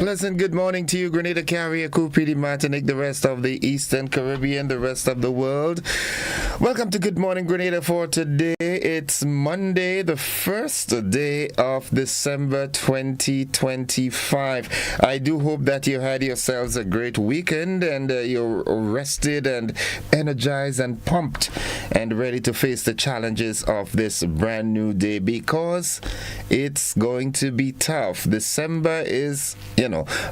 pleasant good morning to you, Grenada, Carrier, Cupidi, Martinique, the rest of the Eastern Caribbean, the rest of the world. Welcome to Good Morning Grenada for today. It's Monday, the first day of December 2025. I do hope that you had yourselves a great weekend and you're rested and energized and pumped and ready to face the challenges of this brand new day, because it's going to be tough. December is,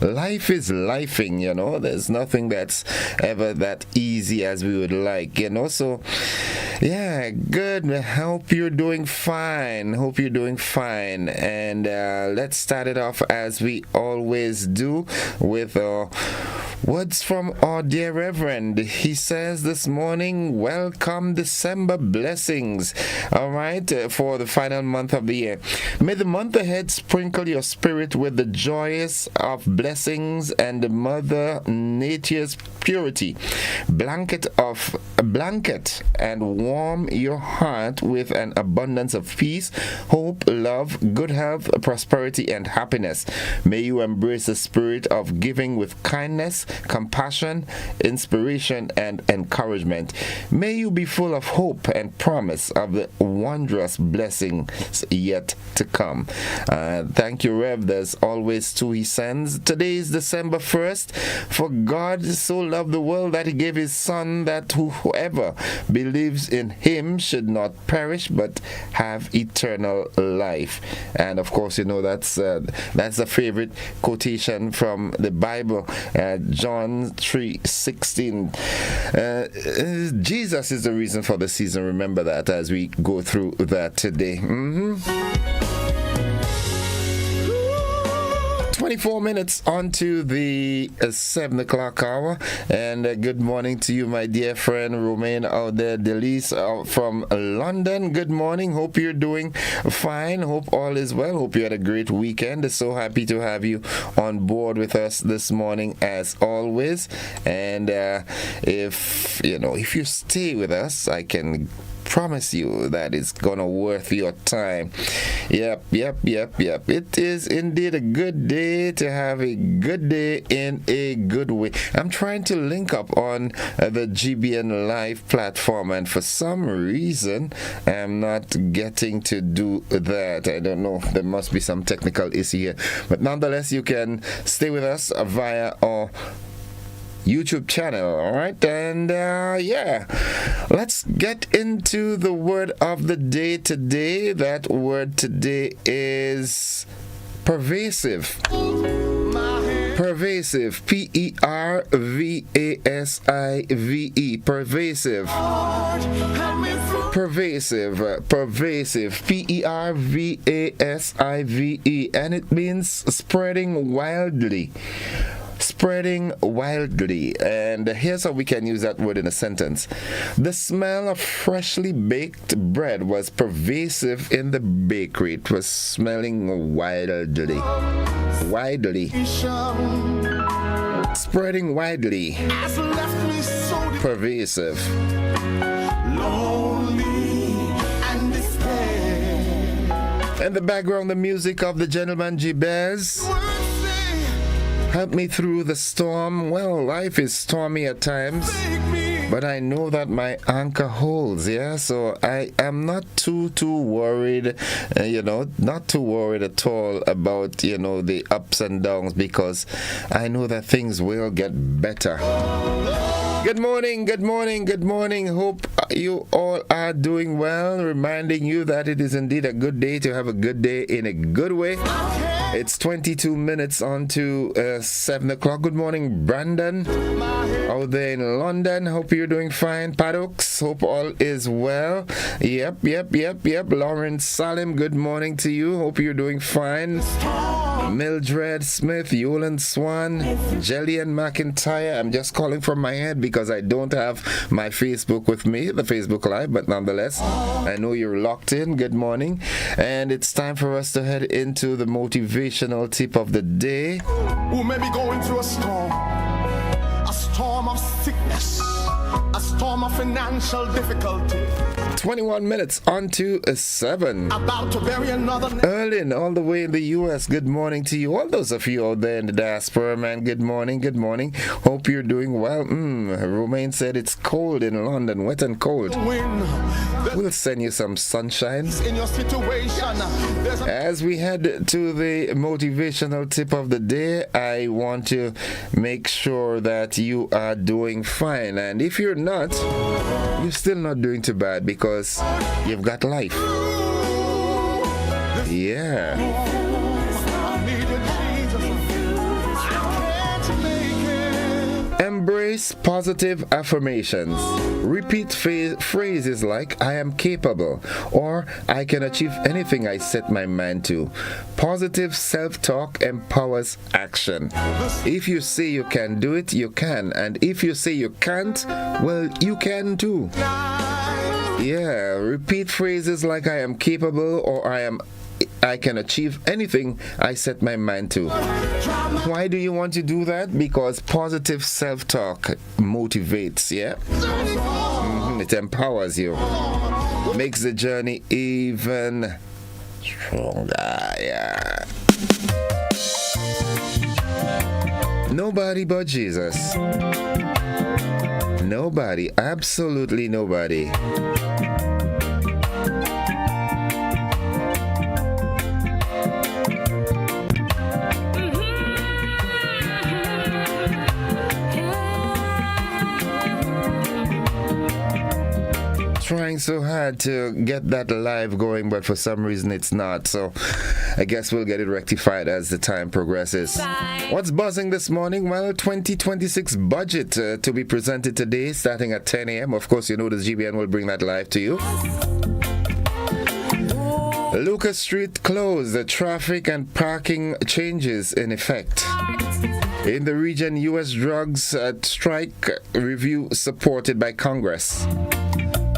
life is lifing, there's nothing that's ever that easy as we would like, so yeah, good. I hope you're doing fine. And let's start it off as we always do with words from our dear Reverend. He says this morning, welcome December blessings. All right, for the final month of the year. May the month ahead sprinkle your spirit with the joyous of blessings and Mother Nature's purity. Blanket and warm your heart with an abundance of peace, hope, love, good health, prosperity, and happiness. May you embrace the spirit of giving with kindness, compassion, inspiration, and encouragement. May you be full of hope and promise of the wondrous blessings yet to come. Thank you, Rev. There's always two he sends. Today is December 1st. For God so loved the world that he gave his Son, that whoever believes in him should not perish but have eternal life. And of course, that's a favorite quotation from the Bible, John 3:16. Jesus is the reason for the season. Remember that as we go through that today. 24 minutes onto the 7 o'clock hour, and good morning to you, my dear friend Romaine out there, Delise from London. Good morning. Hope you're doing fine. Hope all is well. Hope you had a great weekend. So happy to have you on board with us this morning as always. And if you stay with us, I can promise you that it's gonna worth your time. Yep. It is indeed a good day to have a good day in a good way. I'm trying to link up on the GBN Live platform, and for some reason I'm not getting to do that. I don't know, there must be some technical issue here, but nonetheless you can stay with us via our YouTube channel. All right, and let's get into the word of the day today. That word today is pervasive. Pervasive. Pervasive. Pervasive. Pervasive. Pervasive. And it means spreading wildly. And here's how we can use that word in a sentence. The smell of freshly baked bread was pervasive in the bakery. It was smelling wildly. Spreading widely. Pervasive. In the background, the music of the gentleman Jabez. Help me through the storm. Well, life is stormy at times, but I know that my anchor holds, so I am not too worried, not too worried at all about, the ups and downs, because I know that things will get better. Good morning. Hope you all are doing well. Reminding you that it is indeed a good day to have a good day in a good way. It's 22 minutes on to 7 o'clock. Good morning, Brandon, out there in London. Hope you're doing fine. Paddocks, hope all is well. Yep. Lawrence Salim, good morning to you. Hope you're doing fine. Mildred Smith, Yolan Swan, Jillian McIntyre. I'm just calling from my head because I don't have my Facebook with me, the Facebook Live, but nonetheless, I know you're locked in. Good morning. And it's time for us to head into the motivational tip of the day. Who may be going through a storm of sickness, a storm of financial difficulty, 21 minutes onto 7. About to bury another. Erlin, all the way in the U.S., good morning to you. All those of you out there in the diaspora, man, good morning, good morning. Hope you're doing well. Romaine said it's cold in London, wet and cold. We'll send you some sunshine. In your situation, As we head to the motivational tip of the day, I want to make sure that you are doing fine. And if you're not, you're still not doing too bad because you've got life. Yeah. Embrace positive affirmations. Repeat phrases like I am capable or I can achieve anything I set my mind to. Positive self-talk empowers action. If you say you can do it, you can. And if you say you can't, well, you can too. Yeah, repeat phrases like I am capable or I can achieve anything I set my mind to. Why do you want to do that? Because positive self-talk motivates, yeah? It empowers you. Makes the journey even stronger, yeah. Nobody but Jesus. Nobody, absolutely nobody. Trying so hard to get that live going, but for some reason it's not. So I guess we'll get it rectified as the time progresses. What's buzzing this morning? Well, 2026 budget to be presented today starting at 10 a.m. Of course, you know the GBN will bring that live to you. Lucas Street closed. The traffic and parking changes in effect. In the region, U.S. drugs strike review supported by Congress.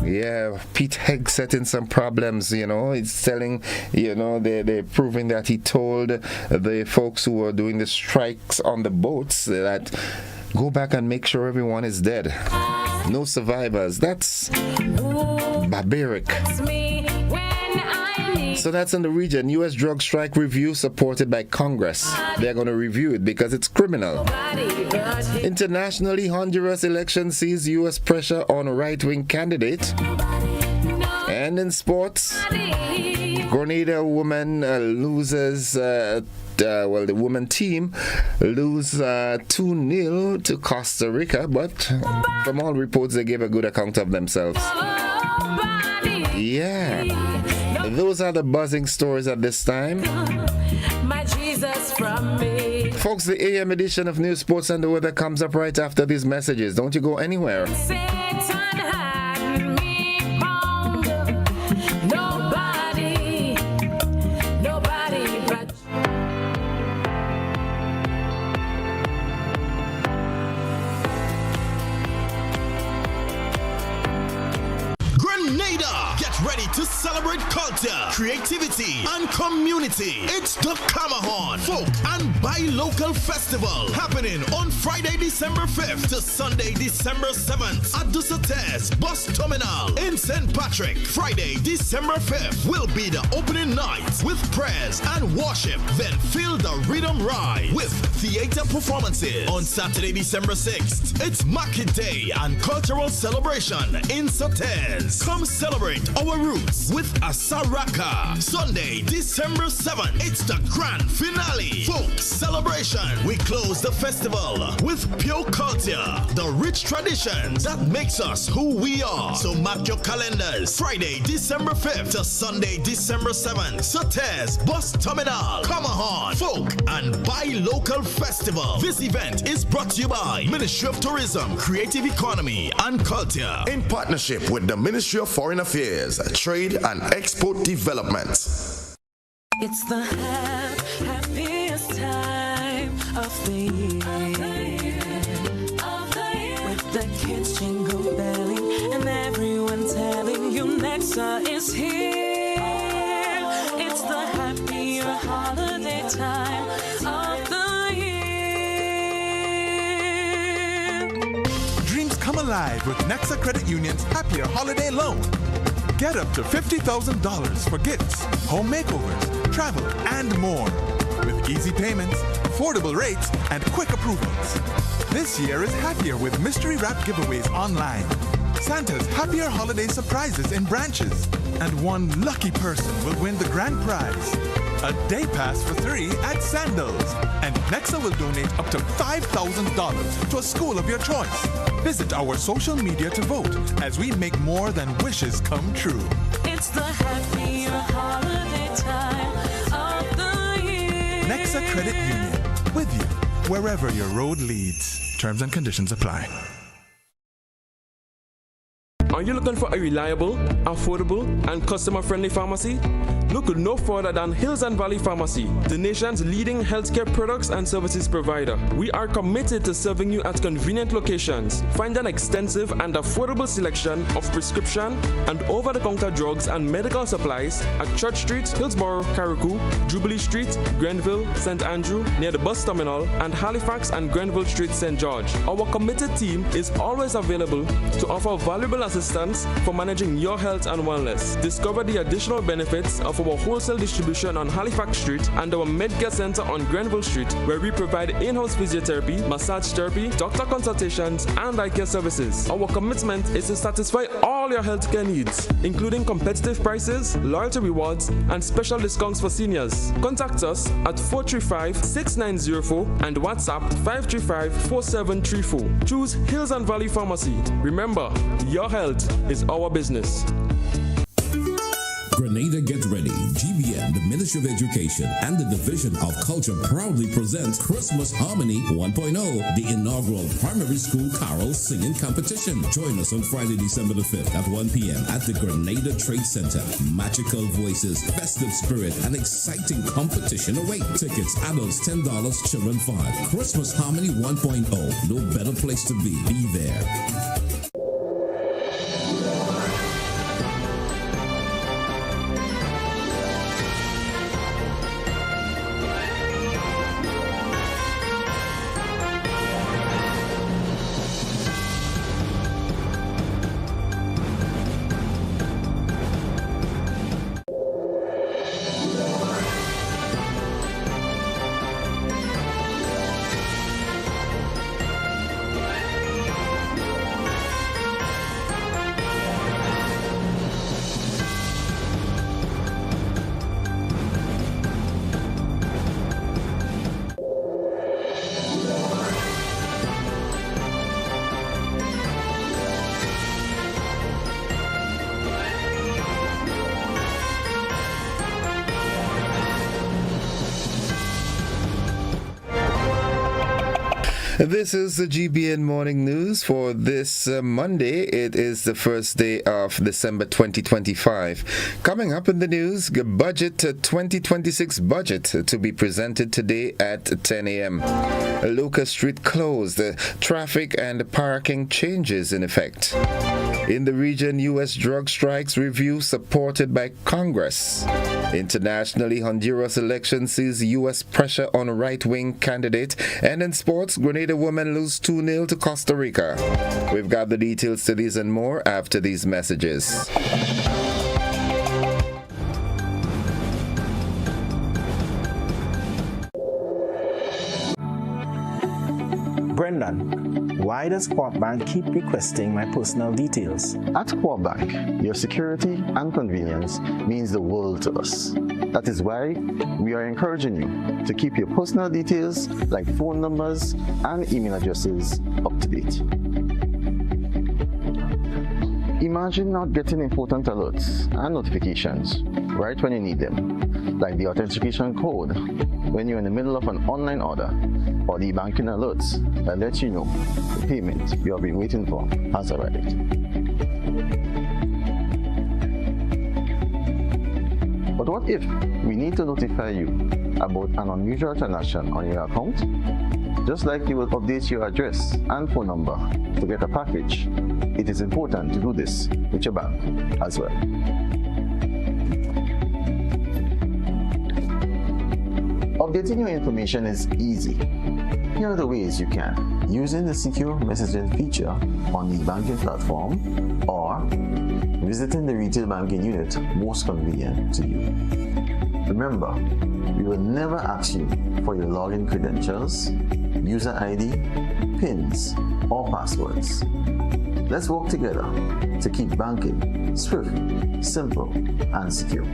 Yeah, Pete Hegseth in some problems, you know. He's telling, you know, they're proving that he told the folks who were doing the strikes on the boats that go back and make sure everyone is dead. No survivors. That's barbaric. So that's in the region. U.S. drug strike review supported by Congress. They're going to review it because it's criminal. Internationally, Honduras election sees U.S. pressure on a right-wing candidate. And in sports, Grenada woman loses... the women team lose 2-0 to Costa Rica, but from all reports, they gave a good account of themselves. Yeah. Those are the buzzing stories at this time. Folks, the AM edition of News, Sports and the Weather comes up right after these messages. Don't you go anywhere. Grenada! Get ready to celebrate culture, creativity, and community. It's the Kamahon Folk and Buy Local Festival happening on Friday, December 5th to Sunday, December 7th at the Sates Bus Terminal in St. Patrick. Friday, December 5th will be the opening night with prayers and worship. Then feel the rhythm ride with theater performances. On Saturday, December 6th, it's Market Day and cultural celebration in Sates. Come celebrate our roots with Asaraka. Sunday, December 7th, it's the grand finale. Folk celebration. We close the festival with pure culture, the rich traditions that makes us who we are. So mark your calendars. Friday, December 5th to Sunday, December 7th. Sates Bus Terminal. Kamahon Folk and Buy Local Festival. This event is brought to you by Ministry of Tourism, Creative Economy and Culture in partnership with the Ministry of Foreign Affairs, Trade and Export Development. It's the happiest time of the year. With the kids jingle belling and everyone telling you Nexa is here. It's the happier holiday time of the year. Dreams come alive with Nexa Credit Union's Happier Holiday Loan. Get up to $50,000 for gifts, home makeovers, travel, and more. With easy payments, affordable rates, and quick approvals. This year is happier with mystery wrap giveaways online. Santa's Happier Holiday Surprises in branches. And one lucky person will win the grand prize. A day pass for 3 at Sandals. And Nexa will donate up to $5,000 to a school of your choice. Visit our social media to vote as we make more than wishes come true. It's the happier holiday time of the year. Nexa Credit Union, with you wherever your road leads. Terms and conditions apply. Are you looking for a reliable, affordable, and customer-friendly pharmacy? Look no further than Hills and Valley Pharmacy, the nation's leading healthcare products and services provider. We are committed to serving you at convenient locations. Find an extensive and affordable selection of prescription and over-the-counter drugs and medical supplies at Church Street, Hillsborough, Carriacou, Jubilee Street, Grenville, St. Andrew, near the bus terminal, and Halifax and Grenville Street, St. George. Our committed team is always available to offer valuable assistance for managing your health and wellness. Discover the additional benefits of our wholesale distribution on Halifax Street and our Medcare Center on Grenville Street, where we provide in-house physiotherapy, massage therapy, doctor consultations, and eye care services. Our commitment is to satisfy all your healthcare needs, including competitive prices, loyalty rewards, and special discounts for seniors. Contact us at 435-6904 and WhatsApp 535-4734. Choose Hills and Valley Pharmacy. Remember, your health is our business. Grenada Get Ready, GBN, the Ministry of Education, and the Division of Culture proudly presents Christmas Harmony 1.0, the inaugural primary school carol singing competition. Join us on Friday, December the 5th at 1 p.m. at the Grenada Trade Center. Magical voices, festive spirit, and exciting competition await. Tickets, adults $10, children $5. Christmas Harmony 1.0, no better place to be. Be there. This is the GBN Morning News for this Monday. It is the first day of December 2025. Coming up in the news, budget 2026 budget to be presented today at 10 a.m. Lucas Street closed. Traffic and parking changes in effect. In the region, U.S. drug strikes review supported by Congress. Internationally, Honduras election sees U.S. pressure on right-wing candidate. And in sports, Grenada women lose 2-0 to Costa Rica. We've got the details to these and more after these messages. Brendan, why does Corp Bank keep requesting my personal details? At Corp Bank, your security and convenience means the world to us. That is why we are encouraging you to keep your personal details like phone numbers and email addresses up to date. Imagine not getting important alerts and notifications right when you need them, like the authentication code when you're in the middle of an online order, or the banking alerts that let you know the payment you have been waiting for has arrived. But what if we need to notify you about an unusual transaction on your account? Just like you will update your address and phone number to get a package, it is important to do this with your bank as well. Updating your information is easy. Here are the ways you can. Using the secure messaging feature on the banking platform or visiting the retail banking unit most convenient to you. Remember, we will never ask you for your login credentials, user ID, PINs, or passwords. Let's work together to keep banking swift, simple, and secure.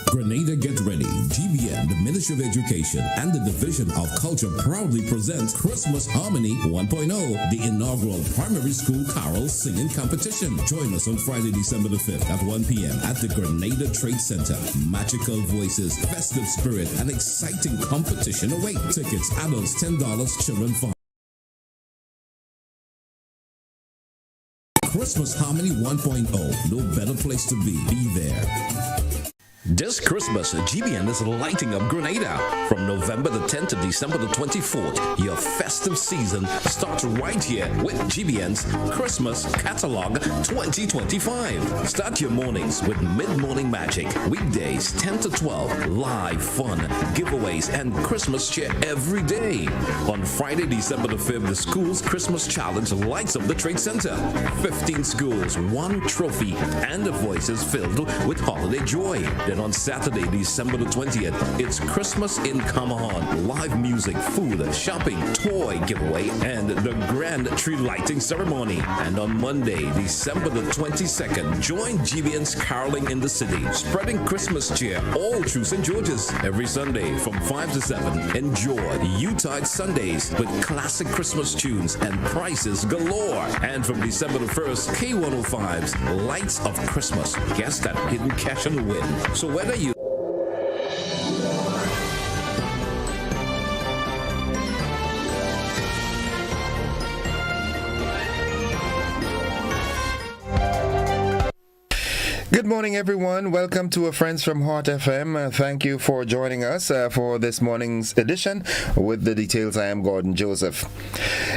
Grenada, get ready. GBN, the Ministry of Education, and the Division of Culture proudly presents Christmas Harmony 1.0, the inaugural primary school carol singing competition. Join us on Friday, December the 5th at 1 p.m. at the Grenada Trade Center. Magical voices, festive spirit, and exciting competition await. Tickets, adults $10, children $5. Christmas Harmony 1.0, no better place to be. Be there. This Christmas, GBN is lighting up Grenada. From November the 10th to December the 24th, your festive season starts right here with GBN's Christmas Catalog 2025. Start your mornings with mid-morning magic. Weekdays 10 to 12, live fun, giveaways, and Christmas cheer every day. On Friday, December the 5th, the school's Christmas challenge lights up the Trade Center. 15 schools, 1 trophy, and the voices filled with holiday joy. Then on Saturday, December the 20th, it's Christmas in Camahan. Live music, food, shopping, toy giveaway, and the grand tree lighting ceremony. And on Monday, December the 22nd, join GBN's Caroling in the City, spreading Christmas cheer all through St. George's. Every Sunday from 5 to 7, enjoy Yuletide Sundays with classic Christmas tunes and prices galore. And from December the 1st, K105's Lights of Christmas. Guess that hidden cash and win. So whether you Good morning, everyone. Welcome to Friends from Heart FM. Thank you for joining us for this morning's edition. With the details, I am Gordon Joseph.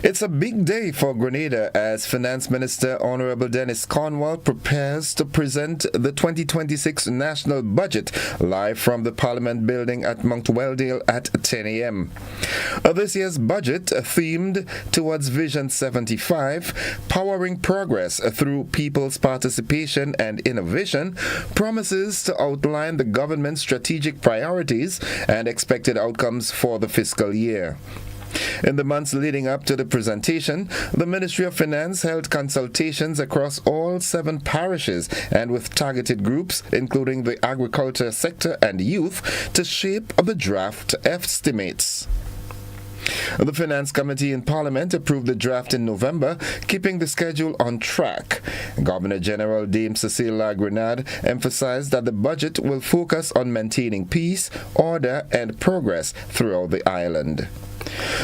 It's a big day for Grenada as Finance Minister Honorable Dennis Cornwall prepares to present the 2026 National Budget live from the Parliament building at Mount Welldale at 10 a.m. This year's budget, themed towards Vision 75, powering progress through people's participation and innovation, promises to outline the government's strategic priorities and expected outcomes for the fiscal year. In the months leading up to the presentation, the Ministry of Finance held consultations across all 7 parishes and with targeted groups, including the agriculture sector and youth, to shape the draft estimates. The Finance Committee in Parliament approved the draft in November, keeping the schedule on track. Governor General Dame Cecile Grenada emphasized that the budget will focus on maintaining peace, order, and progress throughout the island.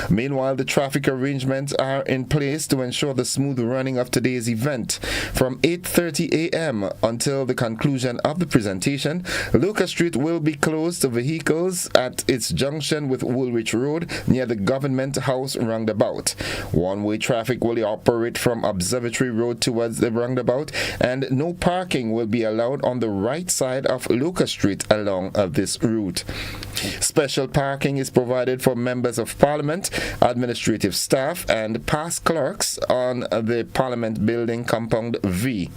Meanwhile, the traffic arrangements are in place to ensure the smooth running of today's event. From 8:30 a.m. until the conclusion of the presentation, Lucas Street will be closed to vehicles at its junction with Woolwich Road near the Government House roundabout. One-way traffic will operate from Observatory Road towards the roundabout, and no parking will be allowed on the right side of Lucas Street along this route. Special parking is provided for members of Parliament, administrative staff, and past clerks on the Parliament Building Compound V.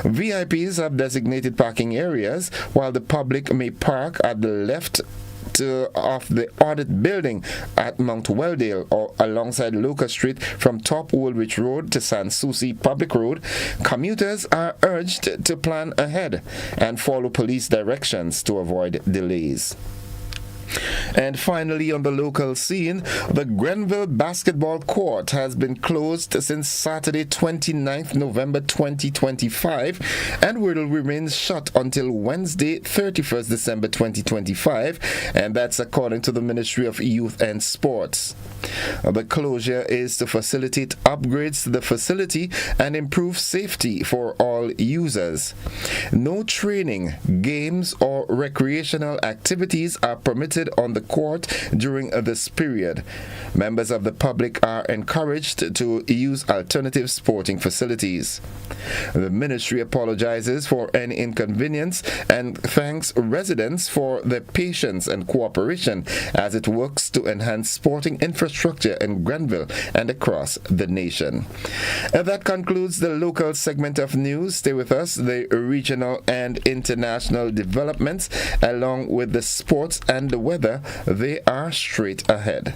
VIPs have designated parking areas, while the public may park at the left of the audit building at Mount Welldale or alongside Lucas Street from Top Woolwich Road to Sanssouci Public Road. Commuters are urged to plan ahead and follow police directions to avoid delays. And finally, on the local scene, the Grenville basketball court has been closed since Saturday, 29th November 2025 and will remain shut until Wednesday, 31st December 2025, and that's according to the Ministry of Youth and Sports. The closure is to facilitate upgrades to the facility and improve safety for all users. No training, games, or recreational activities are permitted permitted on the court during this period. Members of the public are encouraged to use alternative sporting facilities. The ministry apologizes for any inconvenience and thanks residents for their patience and cooperation as it works to enhance sporting infrastructure in Grenville and across the nation. That concludes the local segment of news. Stay with us. The regional and international developments, along with the sports and the weather, they are straight ahead.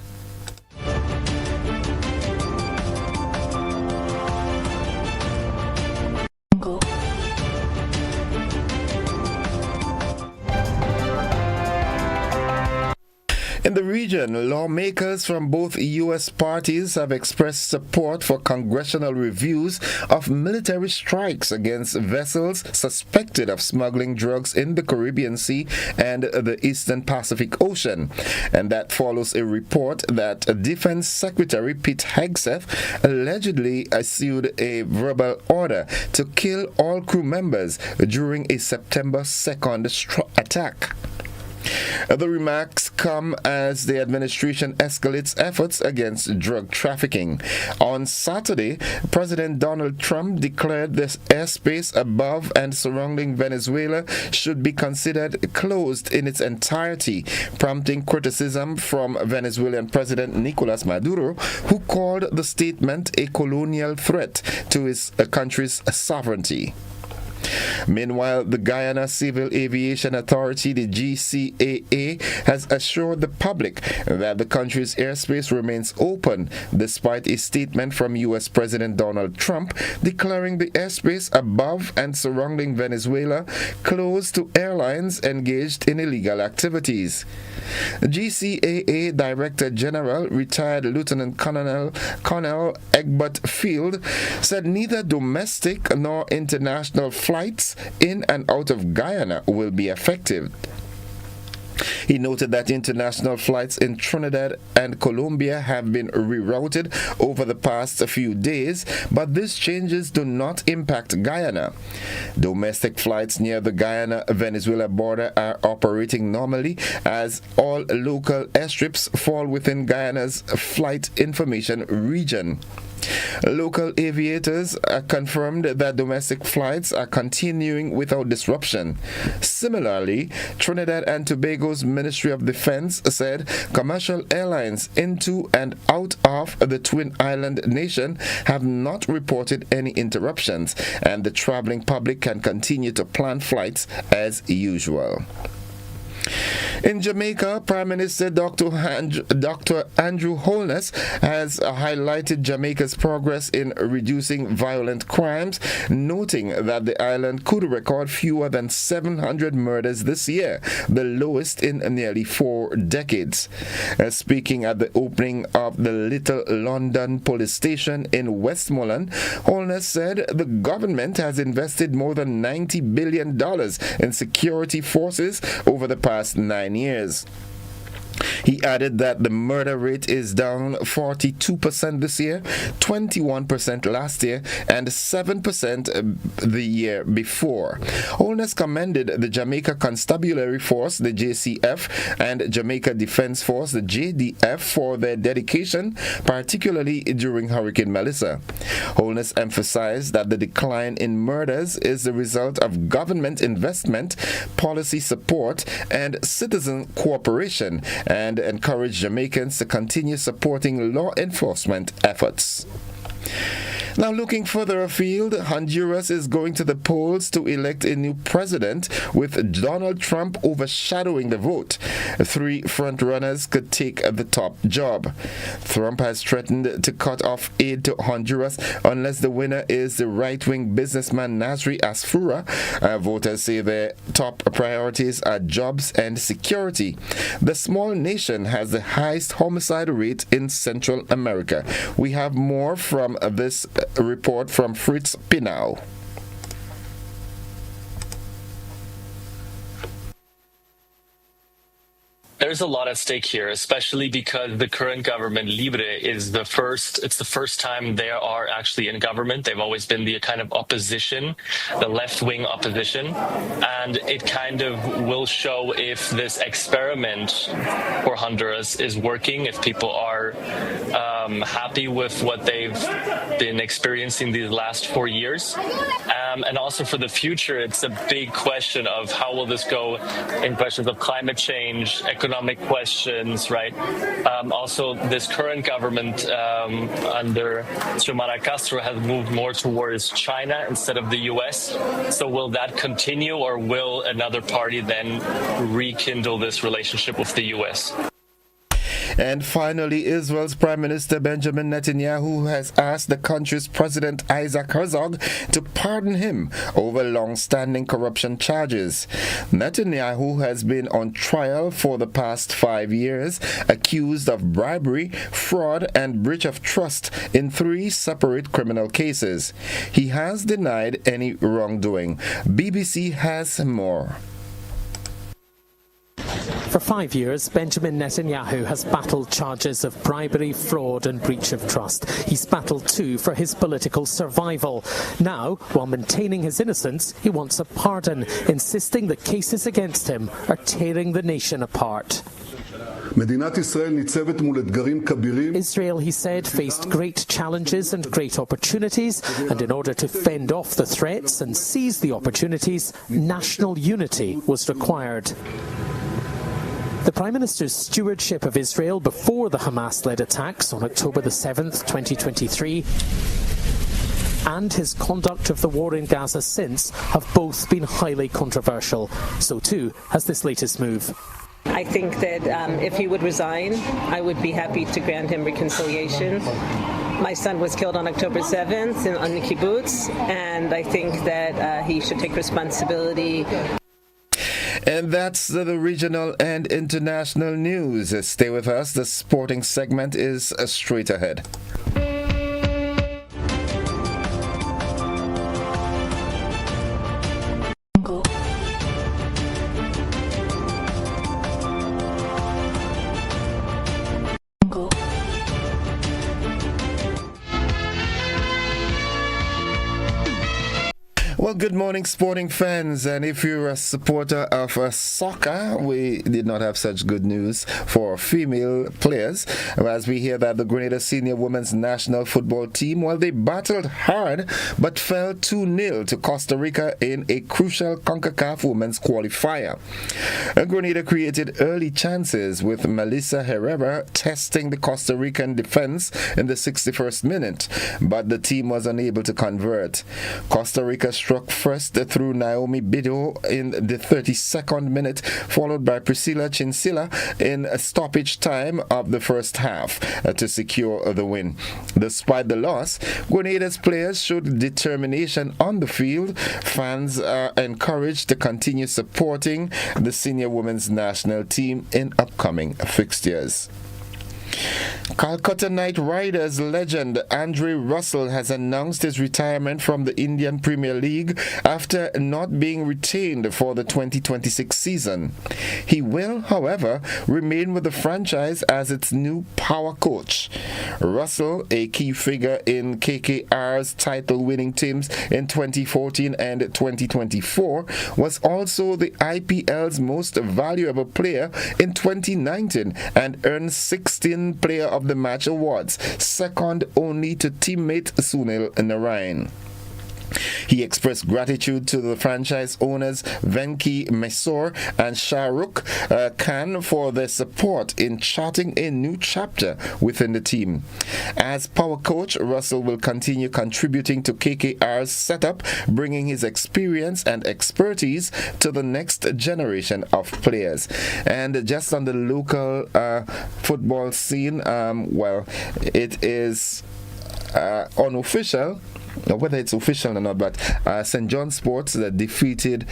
In the region, lawmakers from both U.S. parties have expressed support for congressional reviews of military strikes against vessels suspected of smuggling drugs in the Caribbean Sea and the Eastern Pacific Ocean. And that follows a report that Defense Secretary Pete Hegseth allegedly issued a verbal order to kill all crew members during a September 2nd attack. The remarks come as the administration escalates efforts against drug trafficking. On Saturday, President Donald Trump declared this airspace above and surrounding Venezuela should be considered closed in its entirety, prompting criticism from Venezuelan President Nicolas Maduro, who called the statement a colonial threat to his country's sovereignty. Meanwhile, the Guyana Civil Aviation Authority, the GCAA, has assured the public that the country's airspace remains open despite a statement from U.S. President Donald Trump declaring the airspace above and surrounding Venezuela closed to airlines engaged in illegal activities. GCAA Director General, retired Lieutenant Colonel Egbert Field, said neither domestic nor international flights in and out of Guyana will be affected. He noted that international flights in Trinidad and Colombia have been rerouted over the past few days, but these changes do not impact Guyana. Domestic flights near the Guyana-Venezuela border are operating normally as all local airstrips fall within Guyana's flight information region. Local aviators confirmed that domestic flights are continuing without disruption. Similarly, Trinidad and Tobago's Ministry of Defense said commercial airlines into and out of the Twin Island nation have not reported any interruptions, and the traveling public can continue to plan flights as usual. In Jamaica, Prime Minister Dr. Andrew Holness has highlighted Jamaica's progress in reducing violent crimes, noting that the island could record fewer than 700 murders this year, the lowest in nearly 4 decades. Speaking at the opening of the Little London police station in Westmoreland, Holness said the government has invested more than $90 billion in security forces over the past 9 years. He added that the murder rate is down 42% this year, 21% last year, and 7% the year before. Holness commended the Jamaica Constabulary Force, the JCF, and Jamaica Defense Force, the JDF, for their dedication, particularly during Hurricane Melissa. Holness emphasized that the decline in murders is the result of government investment, policy support, and citizen cooperation, and encourage Jamaicans to continue supporting law enforcement efforts. Now, looking further afield, Honduras is going to the polls to elect a new president, with Donald Trump overshadowing the vote. 3 front-runners could take the top job. Trump has threatened to cut off aid to Honduras unless the winner is the right-wing businessman Nasri Asfura. Voters say their top priorities are jobs and security. The small nation has the highest homicide rate in Central America. We have more from this report from Fritz Pinau. There's a lot at stake here, especially because the current government, Libre, it's the first time they are actually in government. They've always been the kind of opposition, the left-wing opposition. And it kind of will show if this experiment for Honduras is working, if people are happy with what they've been experiencing these last 4 years. And also for the future, it's a big question of how will this go in questions of climate change, economic questions, right? Also, this current government under Xiomara Castro has moved more towards China instead of the US. So will that continue, or will another party then rekindle this relationship with the US? And finally, Israel's Prime Minister Benjamin Netanyahu has asked the country's President Isaac Herzog to pardon him over long-standing corruption charges. Netanyahu has been on trial for the past 5 years, accused of bribery, fraud, and breach of trust in 3 separate criminal cases. He has denied any wrongdoing. BBC has more. For 5 years, Benjamin Netanyahu has battled charges of bribery, fraud and breach of trust. He's battled too for his political survival. Now, while maintaining his innocence, he wants a pardon, insisting that cases against him are tearing the nation apart. Israel, he said, faced great challenges and great opportunities, and in order to fend off the threats and seize the opportunities, national unity was required. The Prime Minister's stewardship of Israel before the Hamas-led attacks on October the 7th, 2023, and his conduct of the war in Gaza since have both been highly controversial. So too has this latest move. I think that if he would resign, I would be happy to grant him reconciliation. My son was killed on October 7th on the kibbutz, and I think that he should take responsibility. And that's the regional and international news. Stay with us. The sporting segment is straight ahead. Well, good morning, sporting fans. And if you're a supporter of soccer, we did not have such good news for female players. As we hear that the Grenada senior women's national football team, well, they battled hard but fell 2-0 to Costa Rica in a crucial CONCACAF women's qualifier. Grenada created early chances with Melissa Herrera testing the Costa Rican defense in the 61st minute, but the team was unable to convert. Costa Rica struck first through Naomi Bido in the 32nd minute, followed by Priscilla Chinsilla in a stoppage time of the first half to secure the win. Despite the loss, Grenada's players showed determination on the field. Fans are encouraged to continue supporting the senior women's national team in upcoming fixtures. Calcutta Knight Riders legend Andre Russell has announced his retirement from the Indian Premier League after not being retained for the 2026 season. He will, however, remain with the franchise as its new power coach. Russell, a key figure in KKR's title-winning teams in 2014 and 2024, was also the IPL's most valuable player in 2019 and earned 16 Player of the Match awards, second only to teammate Sunil Narayan. He expressed gratitude to the franchise owners Venki Mesor and Shah Rukh Khan for their support in charting a new chapter within the team. As power coach, Russell will continue contributing to KKR's setup, bringing his experience and expertise to the next generation of players. And just on the local football scene, well, it is unofficial, whether it's official or not, but St. John Sports that defeated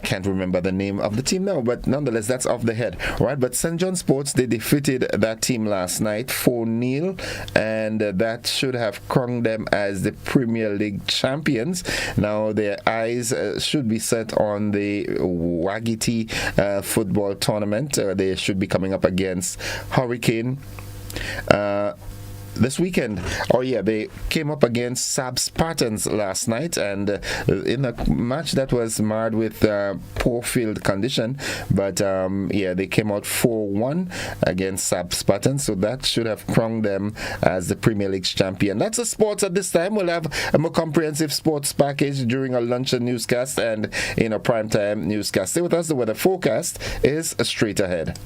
Can't remember the name of the team now, but nonetheless, that's off the head. Right, but St. John Sports, they defeated that team last night 4-0, and that should have crowned them as the Premier League champions. Now their eyes should be set on the Wagiti football tournament. They should be coming up against Hurricane this weekend. They came up against Sab Spartans last night, and in a match that was marred with poor field condition, but they came out 4-1 against Sab Spartans, so that should have crowned them as the Premier League champion. That's the sports at this time. We'll have a more comprehensive sports package during our luncheon newscast and in a primetime newscast. Stay with us. The weather forecast is straight ahead.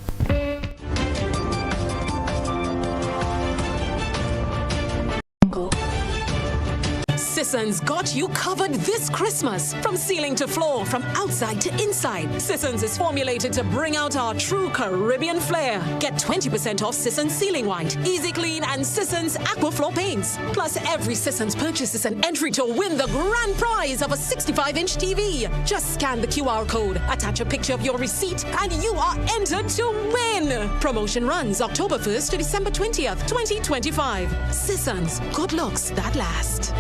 Sisson's got you covered this Christmas. From ceiling to floor, from outside to inside, Sisson's is formulated to bring out our true Caribbean flair. Get 20% off Sisson's Ceiling White, Easy Clean, and Sisson's Aquaflow paints. Plus, every Sisson's purchase is an entry to win the grand prize of a 65-inch TV. Just scan the QR code, attach a picture of your receipt, and you are entered to win. Promotion runs October 1st to December 20th, 2025. Sisson's, good looks that last.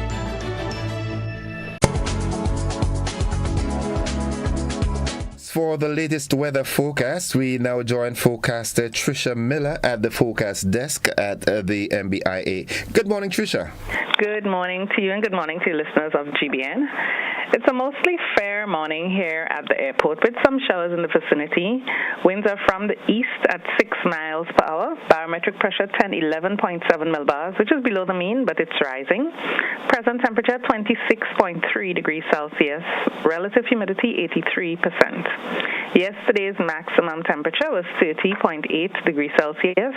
For the latest weather forecast, we now join forecaster Tricia Miller at the forecast desk at the MBIA. Good morning, Tricia. Good morning to you and good morning to listeners of GBN. It's a mostly fair morning here at the airport with some showers in the vicinity. Winds are from the east at 6 miles per hour. Barometric pressure 11.7 millibars, which is below the mean, but it's rising. Present temperature 26.3 degrees Celsius. Relative humidity 83%. Yesterday's maximum temperature was 30.8 degrees Celsius,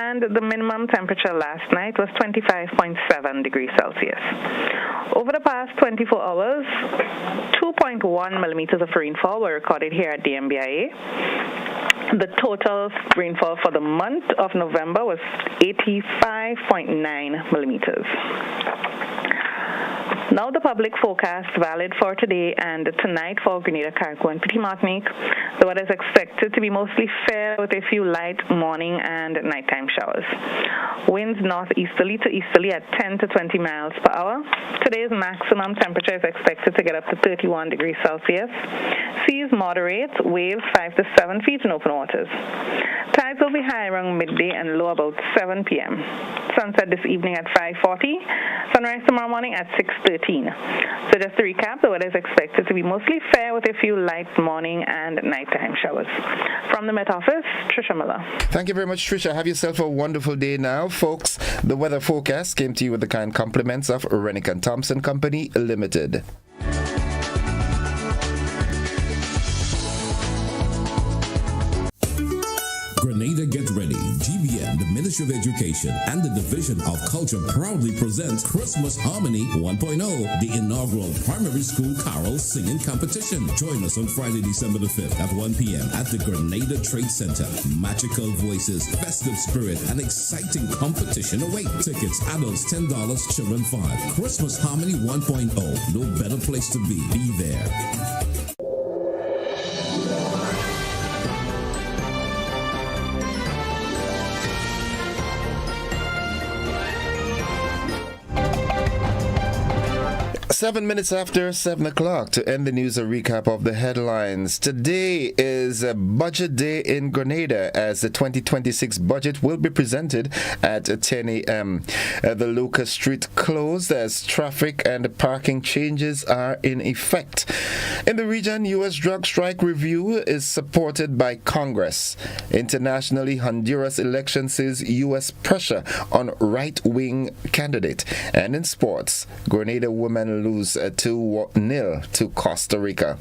and the minimum temperature last night was 25.7 degrees Celsius. Over the past 24 hours, 2.1 millimeters of rainfall were recorded here at the MBIA. The total rainfall for the month of November was 85.9 millimeters. Now the public forecast valid for today and tonight for Grenada, Carriacou, and Petit Martinique. The weather is expected to be mostly fair with a few light morning and nighttime showers. Winds northeasterly to easterly at 10 to 20 miles per hour. Today's maximum temperature is expected to get up to 31 degrees Celsius. Seas moderate, waves 5 to 7 feet in open waters. Tides will be high around midday and low about 7 p.m. Sunset this evening at 5:40. Sunrise tomorrow morning at 6:13. So just to recap, the weather is expected to be mostly fair with a few light morning and nighttime showers. From the Met Office, Tricia Miller. Thank you very much, Tricia. Have yourself a wonderful day now, folks. The weather forecast came to you with the kind compliments of Rennick and Thompson Company Limited. Grenada Get Ready. GBN, the Ministry of Education, and the Division of Culture proudly presents Christmas Harmony 1.0, the inaugural primary school carol singing competition. Join us on Friday, December the 5th at 1 p.m. at the Grenada Trade Center. Magical voices, festive spirit, and exciting competition await. Tickets, adults $10, children $5. Christmas Harmony 1.0. No better place to be. Be there. 7 minutes after 7 o'clock to end the news, a recap of the headlines. Today is a budget day in Grenada as the 2026 budget will be presented at 10 a.m. The Lucas Street closed as traffic and parking changes are in effect. In the region, U.S. drug strike review is supported by Congress. Internationally, Honduras election says U.S. pressure on right-wing candidate. And in sports, Grenada women lose 2-0 to Costa Rica.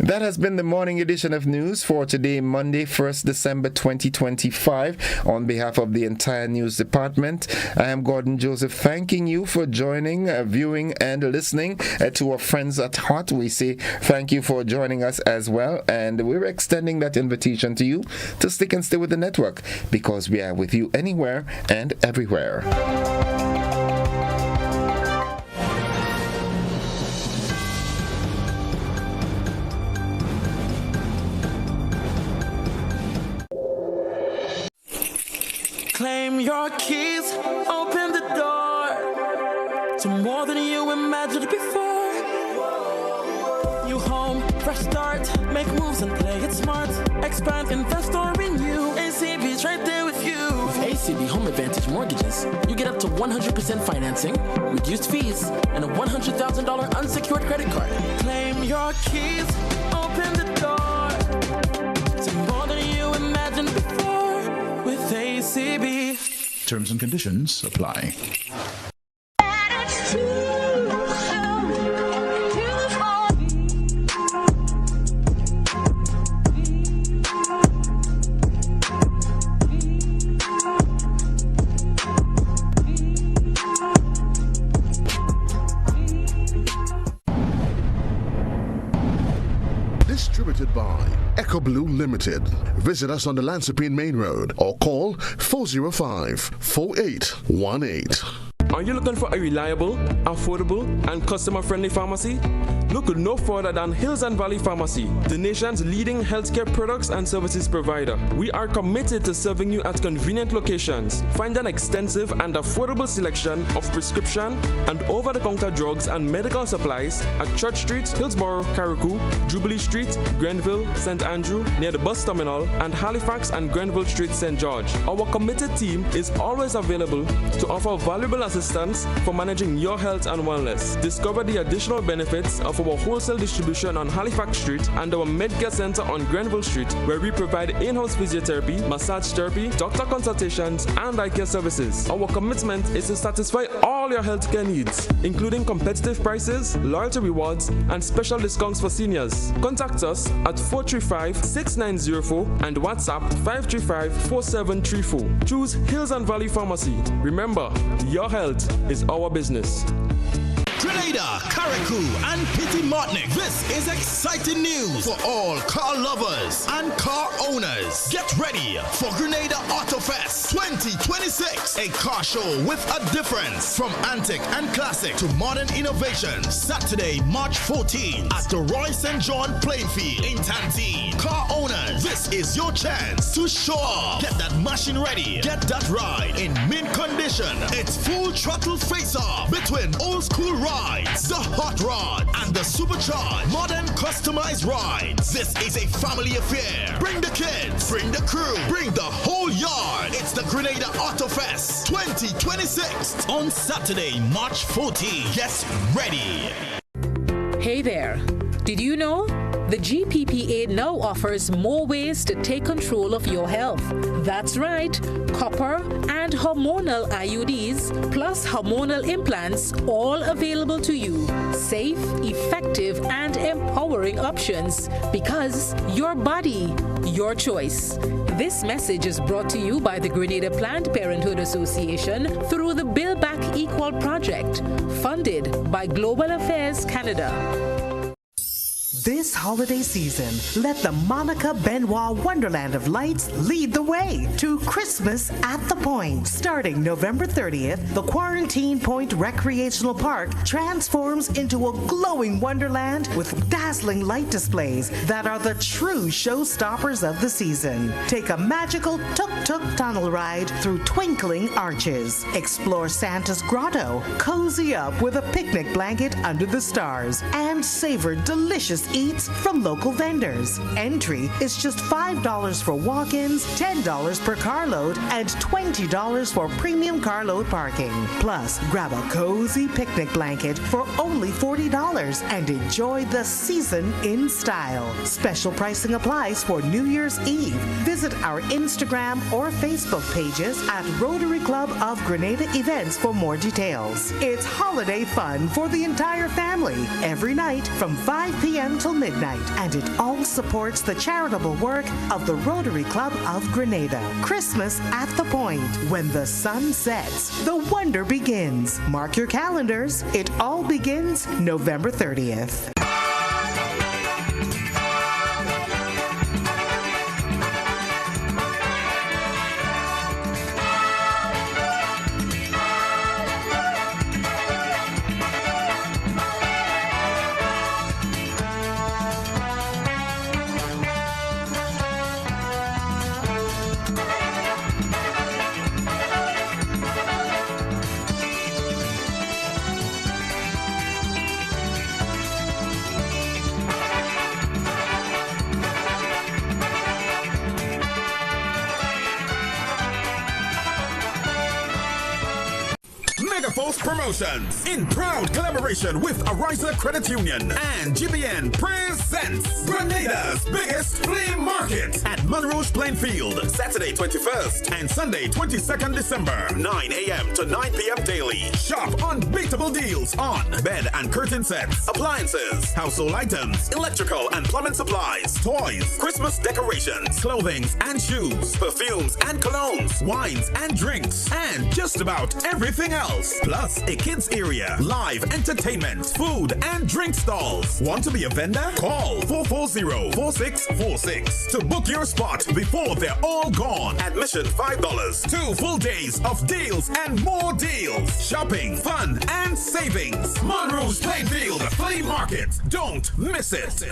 That has been the morning edition of news for today, Monday, 1st December 2025. On behalf of the entire news department, I am Gordon Joseph, thanking you for joining, viewing, and listening. To our friends at heart, we say thank you for joining us as well, and we're extending that invitation to you to stick and stay with the network, because we are with you anywhere and everywhere. Claim your keys, open the door to more than you imagined before. New home, fresh start, make moves and play it smart. Expand, invest or renew. ACB's right there with you. With ACB Home Advantage Mortgages, you get up to 100% financing, reduced fees, and a $100,000 unsecured credit card. Claim your keys, open the door to more than you imagined before with ACB. Terms and conditions apply. Distributed by Echo Blue Limited. Visit us on the Lansopine Main Road or call 405-4818. Are you looking for a reliable, affordable, and customer-friendly pharmacy? Look no further than Hills and Valley Pharmacy, the nation's leading healthcare products and services provider. We are committed to serving you at convenient locations. Find an extensive and affordable selection of prescription and over-the-counter drugs and medical supplies at Church Street, Hillsborough, Carriacou, Jubilee Street, Grenville, St. Andrew, near the bus terminal, and Halifax and Grenville Street, St. George. Our committed team is always available to offer valuable assistance for managing your health and wellness. Discover the additional benefits of our wholesale distribution on Halifax Street and our Medcare Center on Grenville Street, where we provide in-house physiotherapy, massage therapy, doctor consultations, and eye care services. Our commitment is to satisfy all your healthcare needs, including competitive prices, loyalty rewards, and special discounts for seniors. Contact us at 435-6904 and WhatsApp 535-4734. Choose Hills and Valley Pharmacy. Remember, your health is our business. Grenada, Carriacou, and Petit Martinique. This is exciting news for all car lovers and car owners. Get ready for Grenada Auto Fest 2026, a car show with a difference from antique and classic to modern innovations. Saturday, March 14th at the Roy St. John playing field in Tantine. Car owners, this is your chance to show off. Get that machine ready. Get that ride in mint condition. It's full throttle face-off between old school rides, the hot rod, and the supercharged modern customized rides. This is a family affair. Bring the kids, bring the crew, bring the whole yard. It's the Grenada Auto Fest 2026 on Saturday, March 14th. Get ready. Hey there. Did you know? The GPPA now offers more ways to take control of your health. That's right, copper and hormonal IUDs plus hormonal implants, all available to you. Safe, effective, and empowering options, because your body, your choice. This message is brought to you by the Grenada Planned Parenthood Association through the Build Back Equal project, funded by Global Affairs Canada. This holiday season, let the Monica Benoit Wonderland of Lights lead the way to Christmas at the Point. Starting November 30th, the Quarantine Point Recreational Park transforms into a glowing wonderland with dazzling light displays that are the true showstoppers of the season. Take a magical tuk-tuk tunnel ride through twinkling arches. Explore Santa's grotto, cozy up with a picnic blanket under the stars, and savor delicious eats from local vendors. Entry is just $5 for walk-ins, $10 per carload, and $20 for premium carload parking. Plus, grab a cozy picnic blanket for only $40 and enjoy the season in style. Special pricing applies for New Year's Eve. Visit our Instagram or Facebook pages at Rotary Club of Grenada Events for more details. It's holiday fun for the entire family every night from 5 p.m. till midnight, and it all supports the charitable work of the Rotary Club of Grenada. Christmas at the Point. When the sun sets, the wonder begins. Mark your calendars. It all begins November 30th. House Promotions, in proud collaboration with Ariza Credit Union and GBN, presents Grenada's biggest flea market at Monroe's Plainfield, Saturday 21st and Sunday 22nd December, 9 a.m. to 9 p.m. daily. Shop unbeatable deals on bed and curtain sets, appliances, household items, electrical and plumbing supplies, toys, Christmas decorations, clothing and shoes, perfumes and colognes, wines and drinks, and just about everything else. Plus a kids area, live entertainment, food and drink stalls. Want to be a vendor? Call 440-4646 to book your spot before they're all gone. Admission $5. 2 full days of deals and more deals. Shopping, fun and savings. Monroe's Plainfield Flea Market. Don't miss it.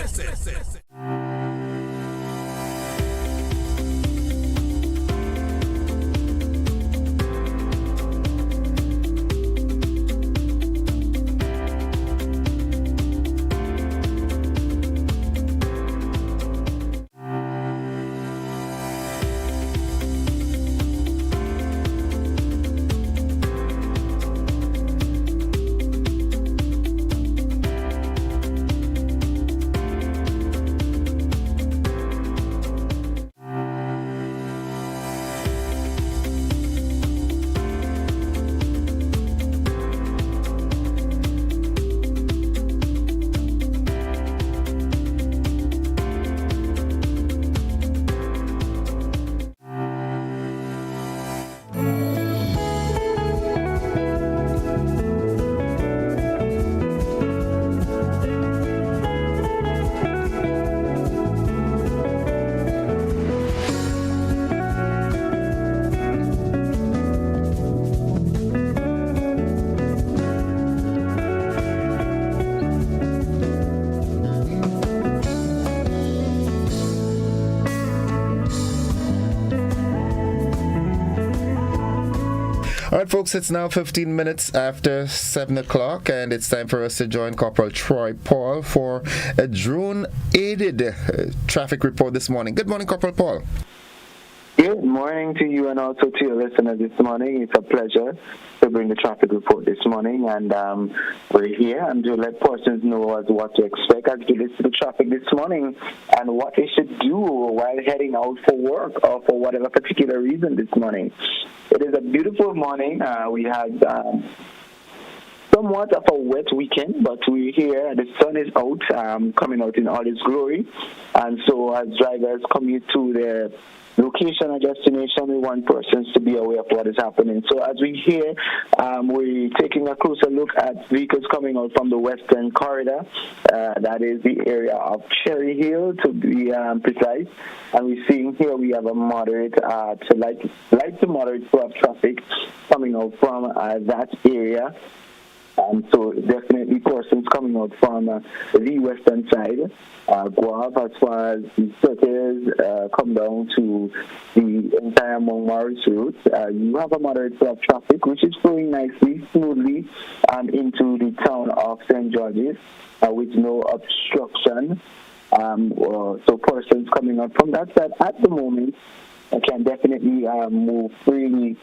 All right, folks, it's now 15 minutes after 7 o'clock, and it's time for us to join Corporal Troy Paul for a drone-aided traffic report this morning. Good morning, Corporal Paul. Good morning to you and also to your listeners this morning. It's a pleasure to bring the traffic report this morning, and we're here and to let persons know as what to expect as we listen to the traffic this morning and what they should do while heading out for work or for whatever particular reason this morning. It is a beautiful morning. We had somewhat of a wet weekend, but we're here. The sun is out, coming out in all its glory, and so as drivers commute to their location or destination, we want persons to be aware of what is happening. So as we hear, we're taking a closer look at vehicles coming out from the western corridor. That is the area of Cherry Hill, to be precise. And we're seeing here we have a moderate to light to moderate flow of traffic coming out from that area. So definitely persons coming out from the western side, Guav, as far as the circles come down to the entire Montmaris route. You have a moderate flow of traffic, which is flowing nicely, smoothly into the town of St. George's with no obstruction. So persons coming out from that side at the moment can definitely move freely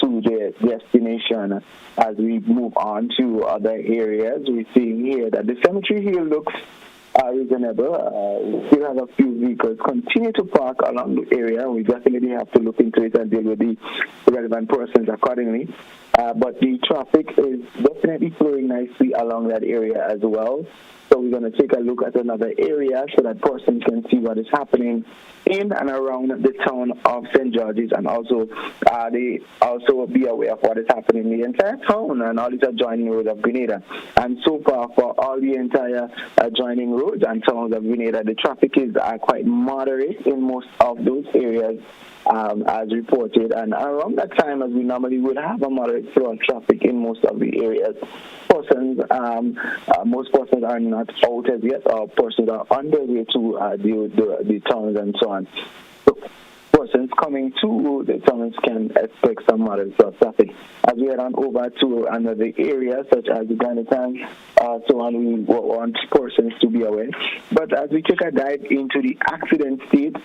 to their destination. As we move on to other areas, we're seeing here that the cemetery here looks reasonable. We still have a few vehicles continue to park along the area. We definitely have to look into it and deal with the relevant persons accordingly. But the traffic is definitely flowing nicely along that area as well. So we're going to take a look at another area so that persons can see what is happening in and around the town of St. George's, and also they also be aware of what is happening in the entire town and all these adjoining roads of Grenada. And so far, for all the entire adjoining roads and towns of Grenada, the traffic is quite moderate in most of those areas. As reported, and around that time, as we normally would have a moderate flow of traffic in most of the areas. Most persons are not out as yet, or persons are on their way to the towns and so on. So persons coming to the tunnels can expect some moderate traffic. As we head on over to another area, such as the Grenada, so on, we want persons to be aware. But as we take a dive into the accident state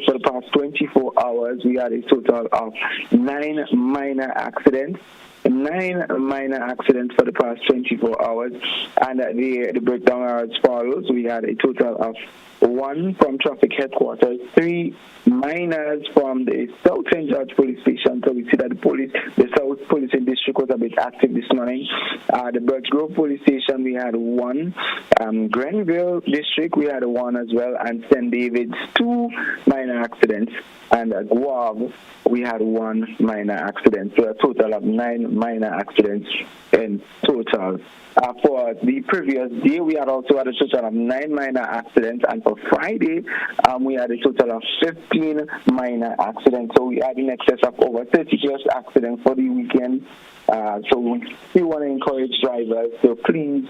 for the past 24 hours, we had a total of 9 minor accidents. 9 minor accidents for the past 24 hours, and the breakdown are as follows. We had a total of 1 from traffic headquarters, 3 minors from the South St. George Police Station. So we see that the South Policing District was a bit active this morning. The Birch Grove Police Station, we had 1. Grenville District, we had 1 as well, and St. David's 2 minor accidents, and Guave, we had 1 minor accident. So a total of 9 minor accidents in total. For the previous day, we had also had a total of 9 minor accidents, and for Friday, we had a total of 15 minor accidents. So we had in excess of over 30 plus accidents for the weekend. So we want to encourage drivers to please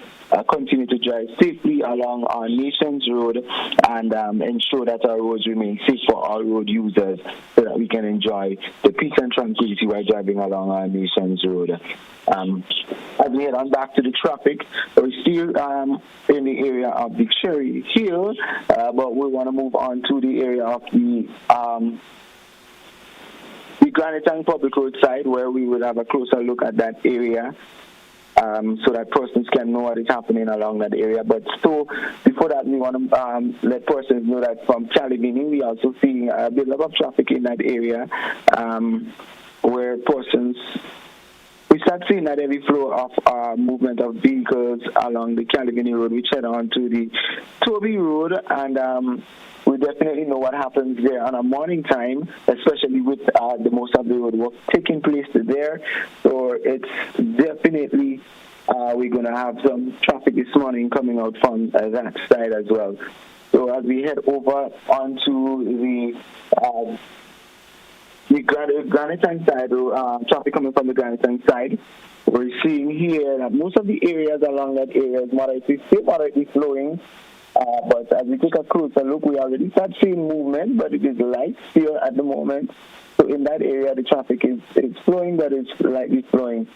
continue to drive safely along our nation's road and ensure that our roads remain safe for all road users so that we can enjoy the peace and tranquility while driving along our nation's road. As we head on back to the traffic, we're still in the area of the Cherry Hill, but we want to move on to the area of the Grenada Public Road side, where we will have a closer look at that area so that persons can know what is happening along that area. But so before that, we want to let persons know that from Calavini, we also see a bit of traffic in that area where persons... We start seeing that heavy flow of movement of vehicles along the Calavini Road, which head on to the Toby Road, and we definitely know what happens there on a morning time, especially with the most of the road work taking place there. So it's definitely we're going to have some traffic this morning coming out from that side as well. So as we head over onto the Granite side, traffic coming from the Granite side, we're seeing here that most of the areas along that area is moderately flowing. But as we take a closer look, we already start seeing movement, but it is light still at the moment. So in that area, the traffic is flowing, but it's lightly flowing.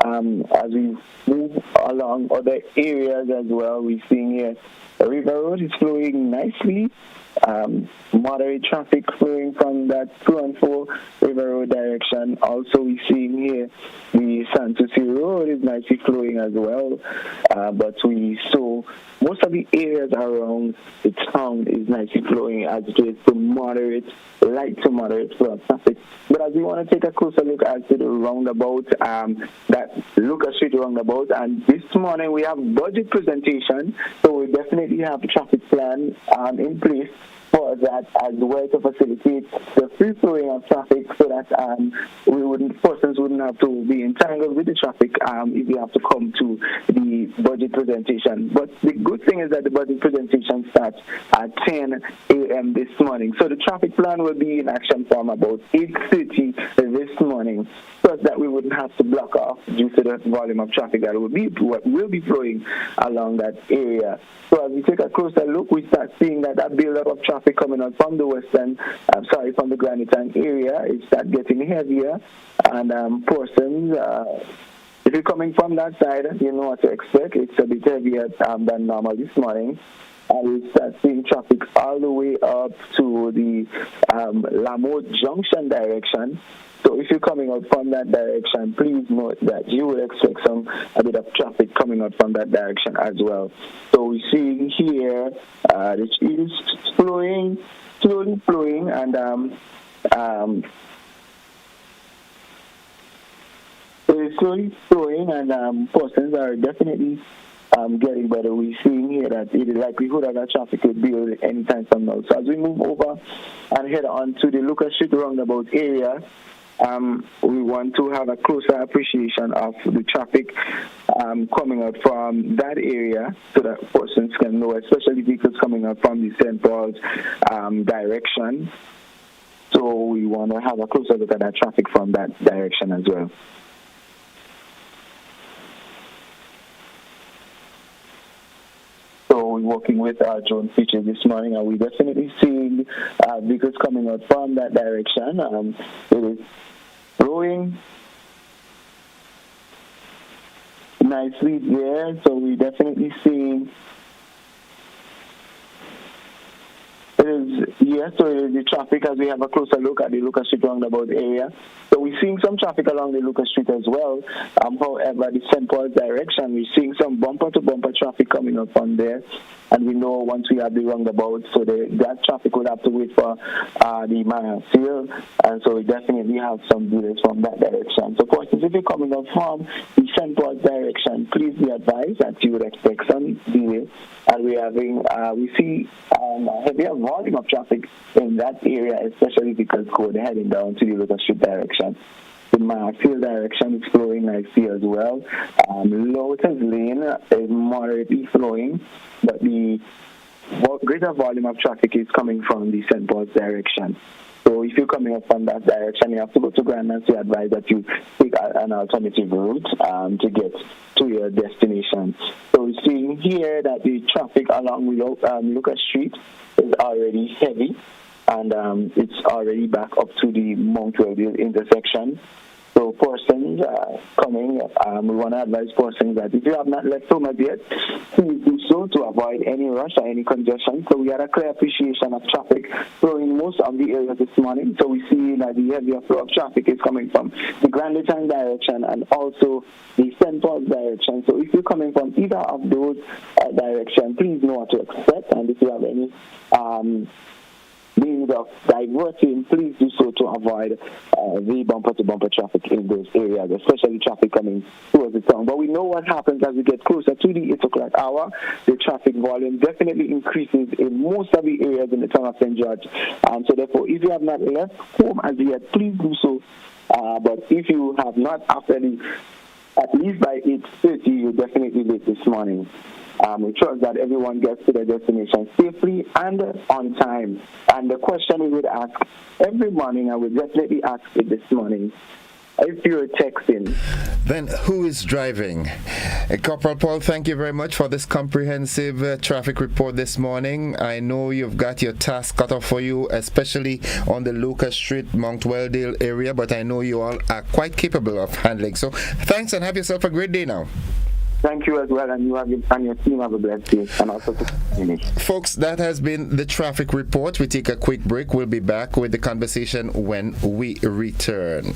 As we move along other areas as well, we're seeing here the River Road is flowing nicely. Moderate traffic flowing from that 2 and 4 River Road direction. Also, we're seeing here the Sanssouci Road is nicely flowing as well. But most of the areas around the town is nicely flowing as it is to moderate, light to moderate flow of traffic. But as we want to take a closer look at the roundabout, that Lucas Street roundabout, and this morning we have budget presentation, so we definitely have a traffic plan in place for that as well to facilitate the free flowing of traffic so that persons wouldn't have to be entangled with the traffic if they have to come to the budget presentation. But the good thing is that the budget presentation starts at 10 a.m. this morning. So the traffic plan will be in action from about 8:30 this morning, so that we wouldn't have to block off due to the volume of traffic that will be flowing along that area. So as we take a closer look, we start seeing that build-up of traffic coming out from the from the Granite area, it starts getting heavier, and persons, if you're coming from that side, you know what to expect. It's a bit heavier than normal this morning. We start seeing traffic all the way up to the Lamont Junction direction. So if you're coming out from that direction, please note that you will expect a bit of traffic coming out from that direction as well. So we see here the street is slowly flowing, and it's slowly flowing, and persons are definitely getting better. We're seeing here that the likelihood of that traffic will build anytime from now. So as we move over and head on to the Lucas Street roundabout area, we want to have a closer appreciation of the traffic coming out from that area so that persons can know, especially vehicles coming out from the St. Paul's direction. So we want to have a closer look at that traffic from that direction as well. So we working with our drone features this morning, and we're definitely seeing vehicles coming out from that direction. It is growing nicely there, so we're definitely seeing so it is the traffic as we have a closer look at the Lucas Street roundabout area. So we're seeing some traffic along the Lucas Street as well. However, the St. Paul's direction, we're seeing some bumper-to-bumper traffic coming up on there. And we know once we have the roundabout, so that traffic will have to wait for the Maya Seal. And so we definitely have some delays from that direction. So, for instance, if you're coming up from the St. Paul's direction, please be advised that you would expect some delay. And we see a heavier volume of traffic in that area, especially because we're heading down to the Lucas Street direction. The Marfield direction is flowing nicely as well. Lotus Lane is moderately flowing, but the greater volume of traffic is coming from the St. Paul's direction. So if you're coming up from that direction, you have to go to Grenada. So advise that you take an alternative route to get to your destination. So we're seeing here that the traffic along Lucas Street is already heavy, and it's already back up to the Mount Wellville intersection. So persons coming, we want to advise persons that if you have not left home yet, please do so to avoid any rush or any congestion. So we had a clear appreciation of traffic flowing most of the areas this morning. So we see that the heavier flow of traffic is coming from the Grand Litang direction and also the St. Paul's direction. So if you're coming from either of those directions, please know what to expect. And if you have any means of diverting, please do so to avoid the bumper-to-bumper traffic in those areas, especially traffic coming towards the town. But we know what happens as we get closer to the 8 o'clock hour. The traffic volume definitely increases in most of the areas in the town of St. George. So therefore, if you have not left home as yet, please do so. But if you have not, at least by 8:30, you're definitely late this morning. We trust that everyone gets to their destination safely and on time. And the question we would ask every morning, I would definitely ask it this morning, if you're texting, then who is driving? Corporal Paul, thank you very much for this comprehensive traffic report this morning. I know you've got your task cut off for you, especially on the Lucas Street, Mount Welldale area, but I know you all are quite capable of handling. So thanks and have yourself a great day now. Thank you as well, and you and your team have a blessed day. And also to finish. Folks, that has been the traffic report. We take a quick break. We'll be back with the conversation when we return.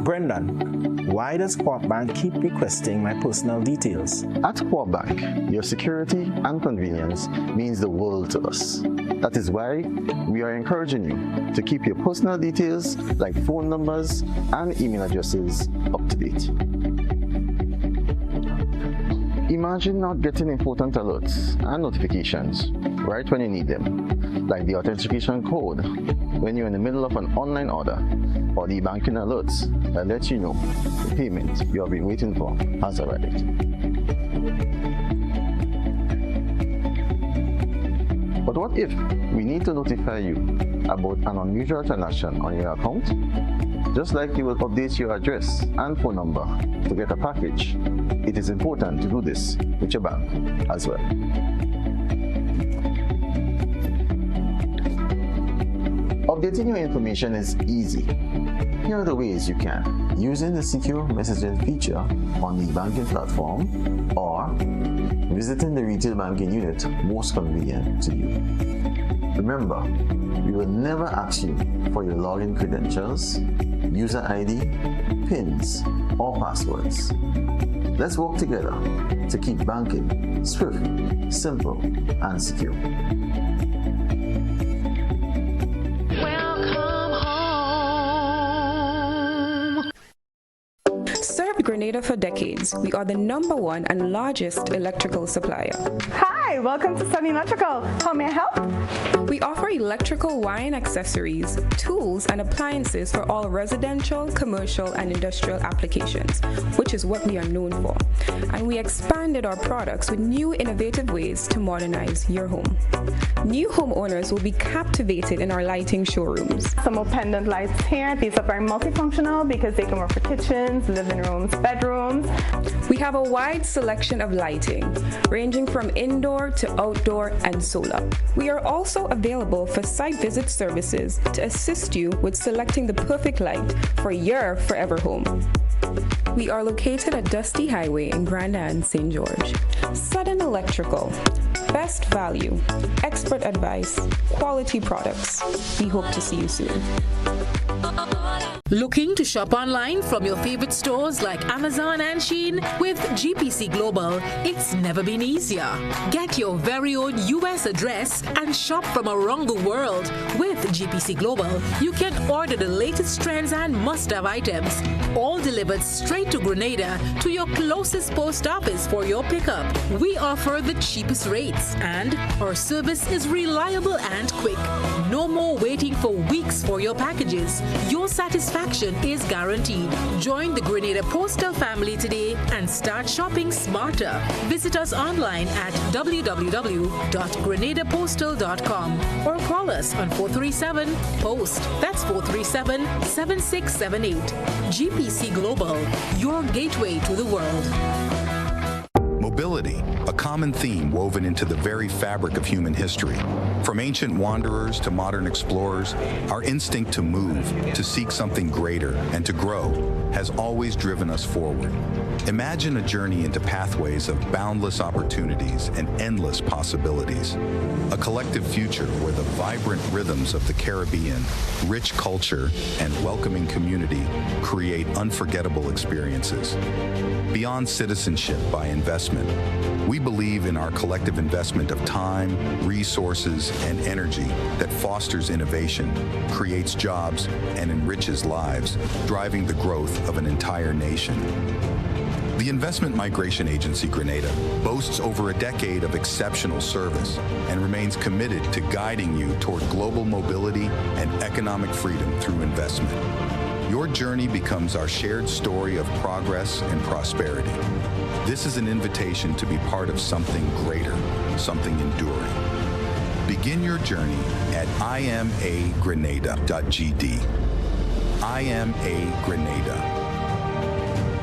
Brendan, why does Corp Bank keep requesting my personal details? At Corp Bank, your security and convenience means the world to us. That is why we are encouraging you to keep your personal details like phone numbers and email addresses up to date. Imagine not getting important alerts and notifications right when you need them, like the authentication code when you're in the middle of an online order, or the banking alerts that let you know the payment you have been waiting for has arrived. But what if we need to notify you about an unusual transaction on your account? Just like you will update your address and phone number to get a package, it is important to do this with your bank as well. Updating your information is easy. Here are the ways you can. Using the secure messaging feature on the banking platform, or visiting the retail banking unit most convenient to you. Remember, we will never ask you for your login credentials, user ID, PINs, or passwords. Let's work together to keep banking swift, simple, and secure. Grenada for decades, we are the #1 and largest electrical supplier. Hi! Hi, welcome to Sunny Electrical. How may I help? We offer electrical wiring accessories, tools, and appliances for all residential, commercial, and industrial applications, which is what we are known for. And we expanded our products with new innovative ways to modernize your home. New homeowners will be captivated in our lighting showrooms. Some more pendant lights here. These are very multifunctional because they can work for kitchens, living rooms, bedrooms. We have a wide selection of lighting, ranging from indoor to outdoor and solar. We are also available for site visit services to assist you with selecting the perfect light for your forever home. We are located at Dusty Highway in Grenada and St. George. Sudden Electrical. Best value, expert advice, quality products. We hope to see you soon. Looking to shop online from your favorite stores like Amazon and Shein? With GPC Global, it's never been easier. Get your very own US address and shop from around the world. With GPC Global, you can order the latest trends and must-have items, all delivered straight to Grenada to your closest post office for your pickup. We offer the cheapest rates and our service is reliable and quick. No more waiting for weeks for your packages. Your satisfaction is guaranteed. Join the Grenada Postal family today and start shopping smarter. Visit us online at www.grenadapostal.com or call us on 437-POST. That's 437-7678. GPC Global, your gateway to the world. Mobility, a common theme woven into the very fabric of human history. From ancient wanderers to modern explorers, our instinct to move, to seek something greater, and to grow has always driven us forward. Imagine a journey into pathways of boundless opportunities and endless possibilities. A collective future where the vibrant rhythms of the Caribbean, rich culture, and welcoming community create unforgettable experiences. Beyond citizenship by investment, we believe in our collective investment of time, resources, and energy that fosters innovation, creates jobs, and enriches lives, driving the growth of an entire nation. The Investment Migration Agency Grenada boasts over a decade of exceptional service and remains committed to guiding you toward global mobility and economic freedom through investment. Your journey becomes our shared story of progress and prosperity. This is an invitation to be part of something greater, something enduring. Begin your journey at imagrenada.gd. Grenada.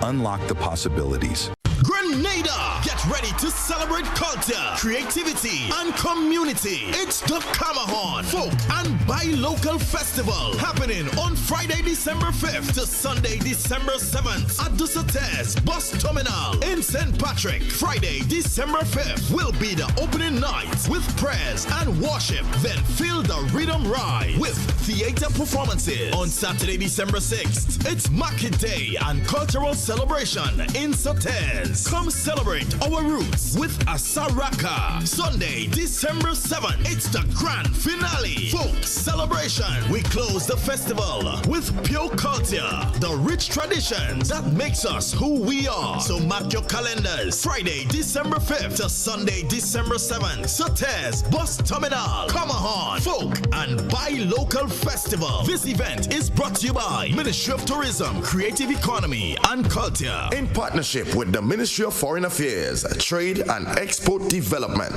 Unlock the possibilities. Grenada! Get ready to celebrate culture, creativity, and community. It's the Camahorn Folk and Buy Local Festival happening on Friday, December 5th to Sunday, December 7th at the Sates Bus Terminal in St. Patrick. Friday, December 5th will be the opening night with prayers and worship. Then feel the rhythm ride with theater performances. On Saturday, December 6th, it's Market Day and cultural celebration in Sates. Come celebrate our roots with Asaraka. Sunday, December 7th, it's the grand finale. Folk celebration. We close the festival with pure culture, the rich traditions that makes us who we are. So mark your calendars. Friday, December 5th to Sunday, December 7th. Sates Bus Terminal, Camahorn Folk and Buy Local Festival. This event is brought to you by Ministry of Tourism, Creative Economy and Culture in partnership with the Ministry of Foreign Affairs, Trade and Export Development.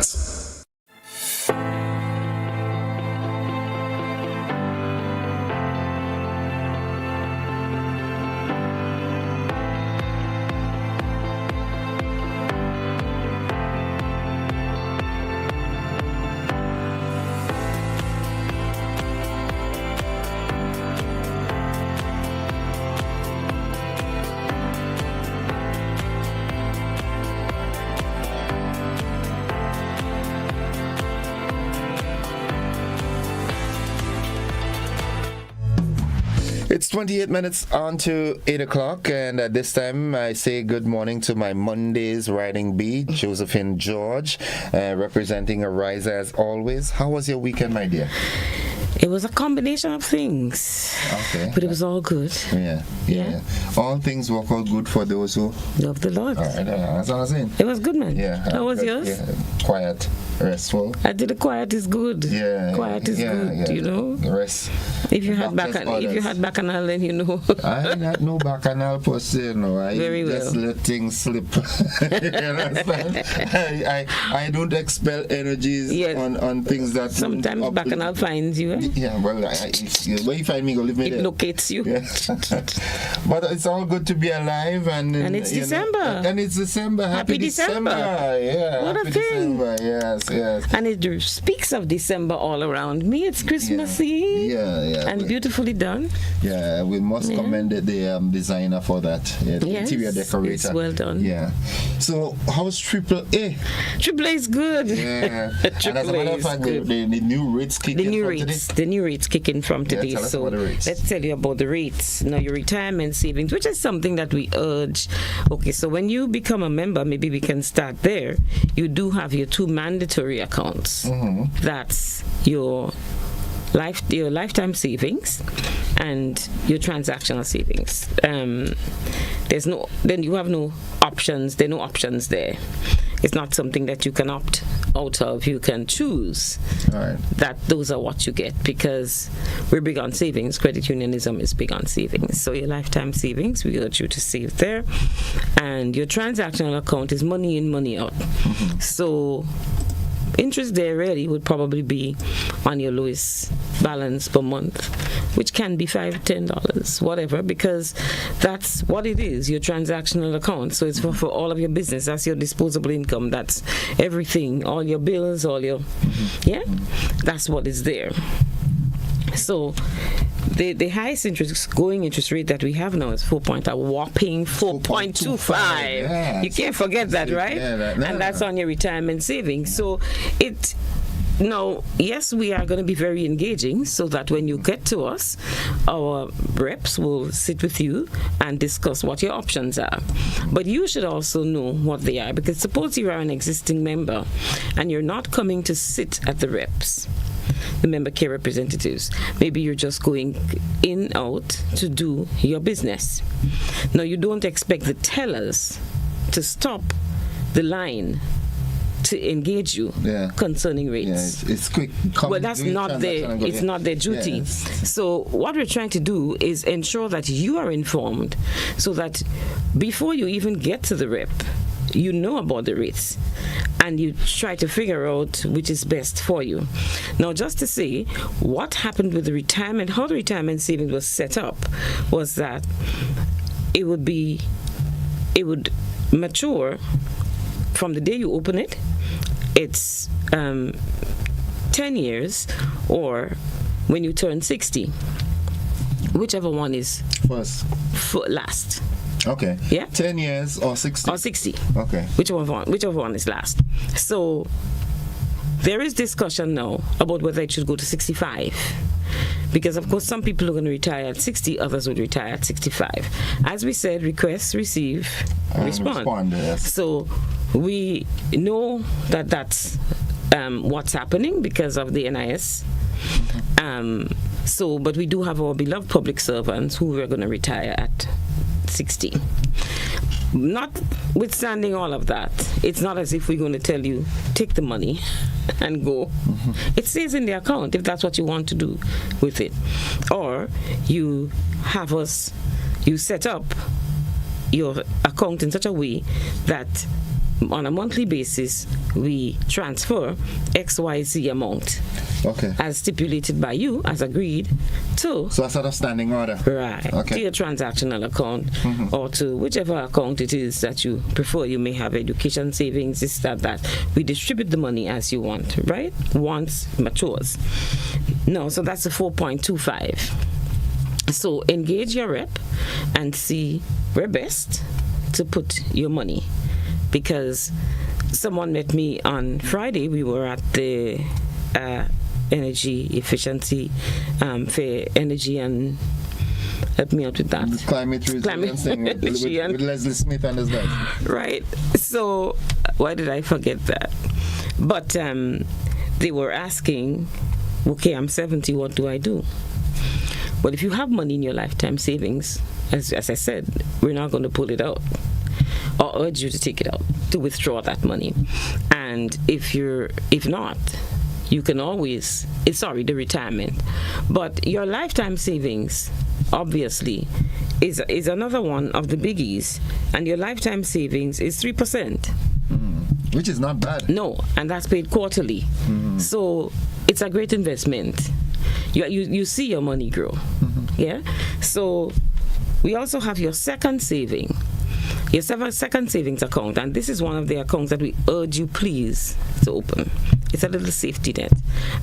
It's 28 minutes on to 8 o'clock, and at this time I say good morning to my Monday's riding bee, Josephine George, representing Ariza as always. How was your weekend, my dear? It was a combination of things. Okay. But it was all good. Yeah. All things work out good for those who love the Lord. All right, that's what I'm saying. It was good, man. Yeah. How was yours? Yeah. Quiet, restful. I did the quiet is good. Yeah. Quiet is good, you know. Rest. If you had bacchanal, then you know. I had no bacchanal per se, no. I just let things slip. You understand? I don't expel energies on things that sometimes bacchanal finds you. Yeah, well, where you find me, go leave me there. It locates you. Yeah. But it's all good to be alive, and it's December. And it's December. Happy December. Yeah. What happy a thing. December. Yes. And it speaks of December all around me. It's Christmassy. Yeah. And beautifully done. Yeah, we must commend the designer for that. Yeah, the interior decorator. It's well done. Yeah. So, how's Triple A? Triple A is good. Yeah. And as a matter of fact, the new rates kicking The new rates kicking from today. Tell us about the rates. Let's tell you about the rates. Now, your retirement savings, which is something that we urge. Okay, so when you become a member, maybe we can start there. You do have your 2 mandatory accounts. Mm-hmm. That's your lifetime savings and your transactional savings. Then you have no options. There are no options there. It's not something that you can opt out of. You can choose. All right. That those are what you get, because we're big on savings. Credit unionism is big on savings. So your lifetime savings, we urge you to save there. And your transactional account is money in, money out. Mm-hmm. So interest there really would probably be on your lowest balance per month, which can be $5, $10, whatever, because that's what it is, your transactional account. So it's for all of your business. That's your disposable income. That's everything, all your bills, all your, that's what is there. So the highest going interest rate that we have now is a whopping 4.25. Yes. You can't forget that, right? And that's on your retirement savings. So now, yes, we are going to be very engaging, so that when you get to us, our reps will sit with you and discuss what your options are. But you should also know what they are, because suppose you are an existing member and you're not coming to sit at the reps, the member care representatives. Maybe you're just going in, out to do your business. Now, you don't expect the tellers to stop the line to engage you concerning rates. Yeah, it's quick. Well, that's not their duty. Yes. So what we're trying to do is ensure that you are informed, so that before you even get to the rep, you know about the rates and you try to figure out which is best for you. Now, just to say what happened with the retirement, how the retirement savings was set up, was that it would mature from the day you open it. It's 10 years, or when you turn 60, whichever one is last. Okay. Yeah. 10 years or 60? Or 60. Okay. Whichever one is last. So there is discussion now about whether it should go to 65. Because, of course, some people are going to retire at 60, others would retire at 65. As we said, request, receive, respond. Yes. So we know that that's what's happening because of the NIS. But we do have our beloved public servants who are going to retire at 60. Notwithstanding all of that, it's not as if we're going to tell you, take the money and go. Mm-hmm. It stays in the account if that's what you want to do with it. Or you set up your account in such a way that on a monthly basis we transfer XYZ amount. Okay. As stipulated by you, as agreed, to... So a sort of standing order. Right. Okay. To your transactional account, or to whichever account it is that you prefer. You may have education savings, this, that. We distribute the money as you want, right? Once it matures. No, so that's the 4.25. So engage your rep and see where best to put your money. Because someone met me on Friday. We were at the energy efficiency fair, energy and help me out with that. Climate resilience thing with Leslie Smith and his guys. Right. So why did I forget that? But they were asking okay, I'm 70, what do I do? But if you have money in your lifetime savings, as I said, we're not going to pull it out or urge you to take it out, to withdraw that money. And if not, you can always, the retirement. But your lifetime savings, obviously, is another one of the biggies. And your lifetime savings is 3%. Which is not bad. No, and that's paid quarterly. So it's a great investment. You see your money grow. Yeah. So we also have your second saving. Your second savings account, and this is one of the accounts that we urge you please to open. It's a little safety net,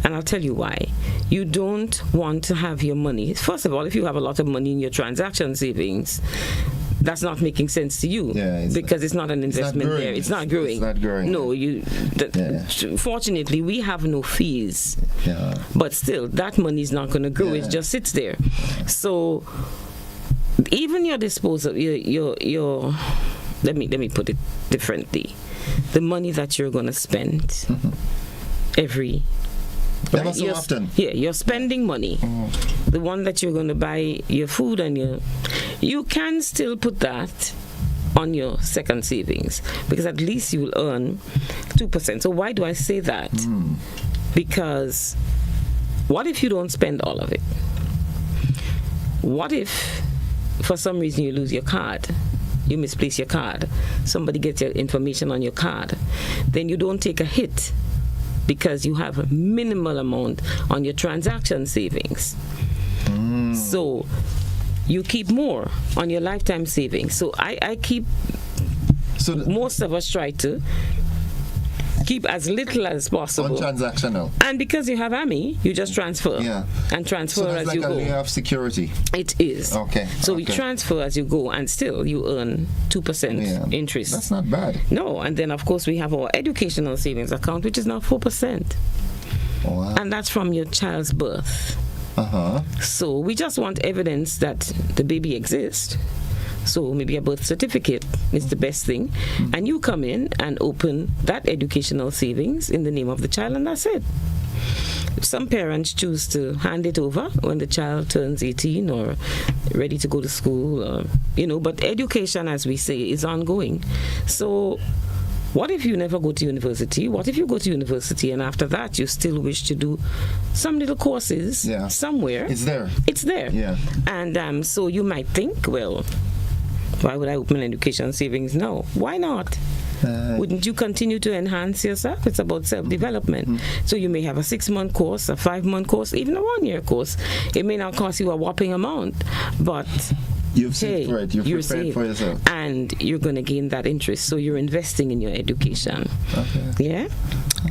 and I'll tell you why. You don't want to have your money. First of all, if you have a lot of money in your transaction savings, that's not making sense to you because it's not an investment there. It's not growing. No, fortunately, we have no fees. But still, that money is not going to grow. It just sits there. So even your disposal, your let me put it differently. The money that you're going to spend every often. Yeah, you're spending money. The one that you're going to buy your food and you can still put that on your second savings because at least you will earn 2%. So why do I say that? Because what if you don't spend all of it? What if for some reason you lose your card? You misplace your card. Somebody gets your information on your card. Then you don't take a hit because you have a minimal amount on your transaction savings. So you keep more on your lifetime savings. So I keep, most of us try to keep as little as possible. Non-transactional. And because you have AMI, you just transfer. And transfer as you go. So that's like a layer of security. It is. Okay. So we transfer as you go, and still you earn 2% interest. That's not bad. No, and then of course we have our educational savings account, which is now 4%. Wow. And that's from your child's birth. So we just want evidence that the baby exists. So maybe a birth certificate is the best thing. And you come in and open that educational savings in the name of the child, and that's it. Some parents choose to hand it over when the child turns 18 or ready to go to school, or, but education, as we say, is ongoing. So what if you never go to university? What if you go to university and after that you still wish to do some little courses somewhere? It's there. It's there. Yeah. And so you might think, well, why would I open education savings now? Why not? Wouldn't you continue to enhance yourself? It's about self-development. So you may have a 6-month course, a 5-month course, even a 1-year course. It may not cost you a whopping amount, but you've saved for it. You've prepared for yourself. And you're going to gain that interest. So you're investing in your education. Yeah?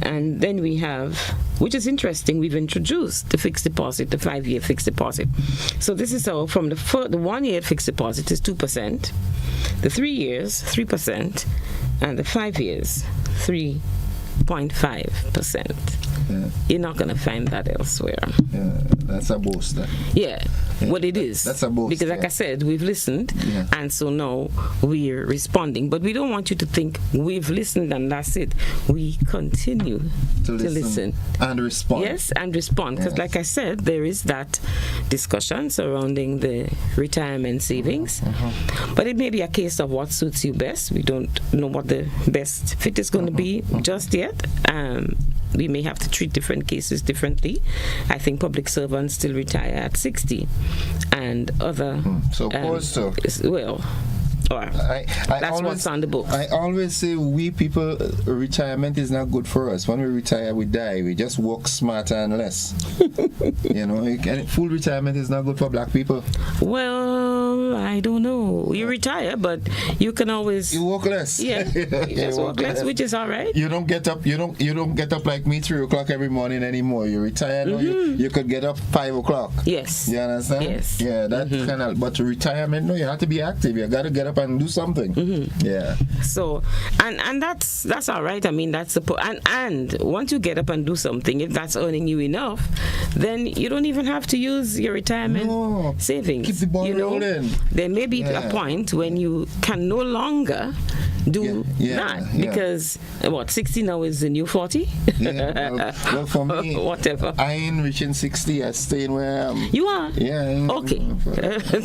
And then we have, which is interesting, we've introduced the fixed deposit, the 5-year fixed deposit. So this is how from the 1-year fixed deposit is 2%, the 3 years, 3%, and the 5 years, 3.5%. You're not going to find that elsewhere. That's a boost. Well, it is. That's a boost. Because like I said, we've listened, and so now we're responding. But we don't want you to think we've listened and that's it. We continue to listen. And respond. Yes, and respond. Because like I said, there is that discussion surrounding the retirement savings. But it may be a case of what suits you best. We don't know what the best fit is going to be just yet. We may have to treat different cases differently. I think public servants still retire at 60, and other. So that's what's on the books. I always say we people, retirement is not good for us. When we retire, we die. We just work smarter and less. Full retirement is not good for black people. Well, I don't know. You retire, but you can always work less. Yeah, you just work less, which is all right. You don't get up. You don't get up like me 3 o'clock every morning anymore. You retire now. You could get up 5 o'clock. Yes. You understand? Yes. Yeah, that kind of. But retirement, no, you have to be active. You got to get up and do something. Yeah. So, and that's all right. I mean, that's the and once you get up and do something, if that's earning you enough, then you don't even have to use your retirement savings. Keep the ball rolling. There may be a point when you can no longer do that because 60 now is the new 40. Well, for me, whatever. I ain't reaching 60. I staying where I am. You are? Yeah. Okay.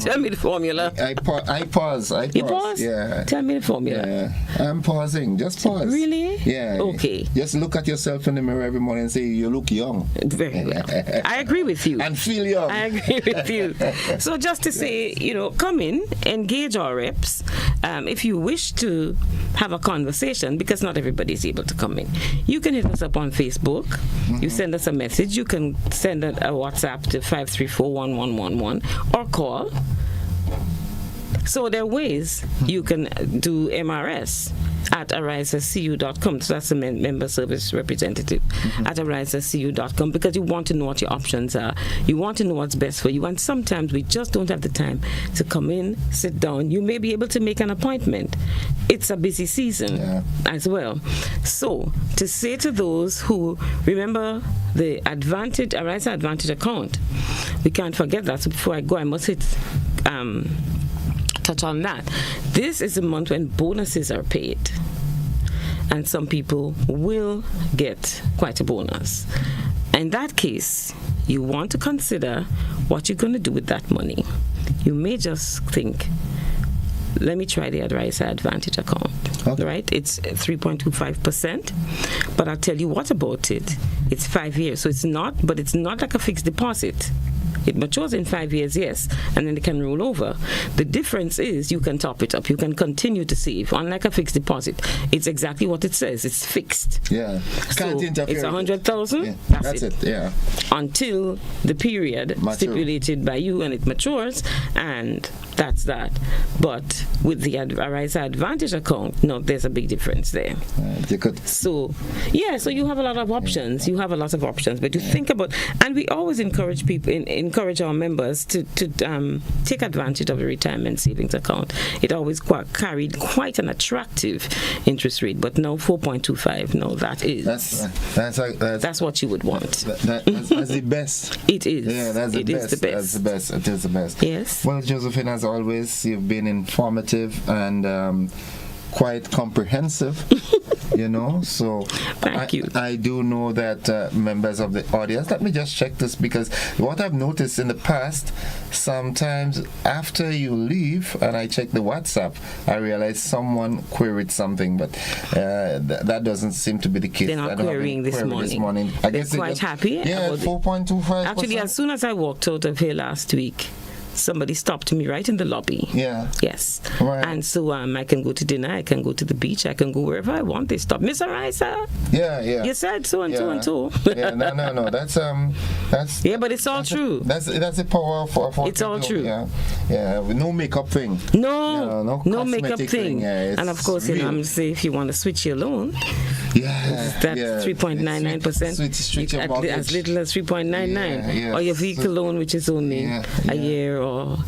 Tell me the formula. I pause. You pause? Yeah. Tell me the formula. Yeah. I'm pausing. Just pause. Really? Yeah. Okay. Just look at yourself in the mirror every morning and say you look young. Very well. I agree with you. And feel young. I agree with you. So just to say, come in, engage our reps. If you wish to have a conversation, because not everybody is able to come in, you can hit us up on Facebook. Mm-hmm. You send us a message. You can send a WhatsApp to 534-1111 or call. So there are ways you can do MRS at arisescu.com. So that's the member service representative at arisescu.com, because you want to know what your options are. You want to know what's best for you. And sometimes we just don't have the time to come in, sit down. You may be able to make an appointment. It's a busy season as well. So to say to those who remember the Arise Advantage account, we can't forget that. So before I go, I must touch on that. This is a month when bonuses are paid, and some people will get quite a bonus. In that case, you want to consider what you're going to do with that money. You may just think, let me try the Arise Advantage account. Okay. Right? It's 3.25%, but I'll tell you what about it. It's 5 years, so it's not like a fixed deposit. It matures in 5 years, yes, and then it can roll over. The difference is you can top it up. You can continue to save. Unlike a fixed deposit, it's exactly what it says. It's fixed. Yeah. Can't interfere. It's 100,000. Yeah. That's it. Yeah. Until the period stipulated by you and it matures, and that's that. But with the Arise Advantage account, no, there's a big difference there. So you have a lot of options. You have a lot of options, but you think about, and we always encourage people, encourage our members to take advantage of the retirement savings account. It always carried quite an attractive interest rate, but now 4.25. No, that's what you would want. That's the best. It is. Yeah, that's the best. That's the best. It is the best. Yes. Well, Josephine, as always, you've been informative and quite comprehensive. So thank you. I do know that members of the audience, let me just check this, because what I've noticed in the past, sometimes after you leave and I check the WhatsApp, I realize someone queried something, but that doesn't seem to be the case. They're not querying this morning. I guess they're quite happy. Yeah, 4.25%. Actually, as soon as I walked out of here last week, somebody stopped me right in the lobby. Yeah. Yes. Right. And so I can go to dinner, I can go to the beach, I can go wherever I want. They stop. Miss Arisa. Yeah. You said so and so and so. Yeah, no. That's yeah, but it's all true. That's the power of what it's all true. Yeah. No makeup thing. No makeup thing. Yeah, and of course, I'm gonna say if you want to switch your loan, that's 3.99%. Switch your mortgage. As little as 3.99, or your vehicle loan, which is only a year or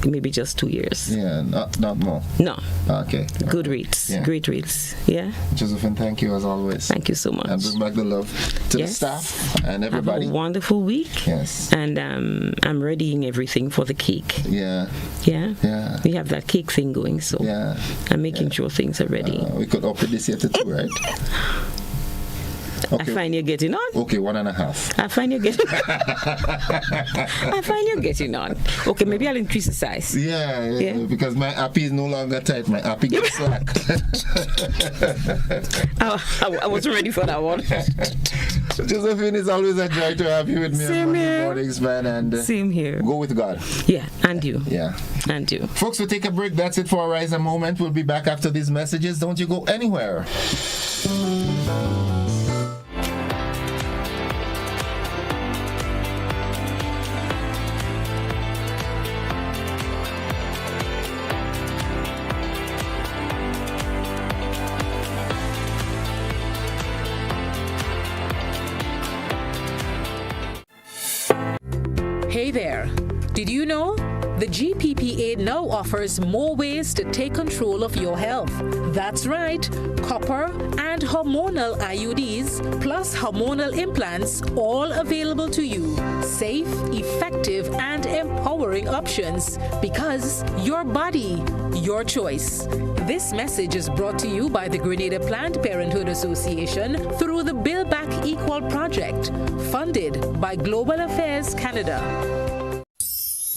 maybe just 2 years. Yeah, not more. No. Okay. Good rates. Yeah. Great rates. Yeah. Josephine, thank you as always. Thank you so much. And bring back the love to the staff and everybody. Have a wonderful week. Yes. And I'm readying everything for the cake. Yeah. Yeah. We have that cake thing going, so I'm making sure things are ready. We could up it this year to 2, right? Okay. I find you're getting on. Okay, 1.5. I find you're getting on. Okay, maybe I'll increase the size. Yeah, because my appy is no longer tight. My appy gets slack. I wasn't ready for that one. Josephine, it's always a joy to have you with me on Monday mornings, man. And same here. Go with God. Yeah, and you. Yeah. And you. Folks, we'll take a break. That's it for Arise a Moment. We'll be back after these messages. Don't you go anywhere. Hey there. Did you know? The GPPA now offers more ways to take control of your health. That's right, copper and hormonal IUDs plus hormonal implants, all available to you. Safe, effective, and empowering options, because your body, your choice. This message is brought to you by the Grenada Planned Parenthood Association through the Build Back Equal project, funded by Global Affairs Canada.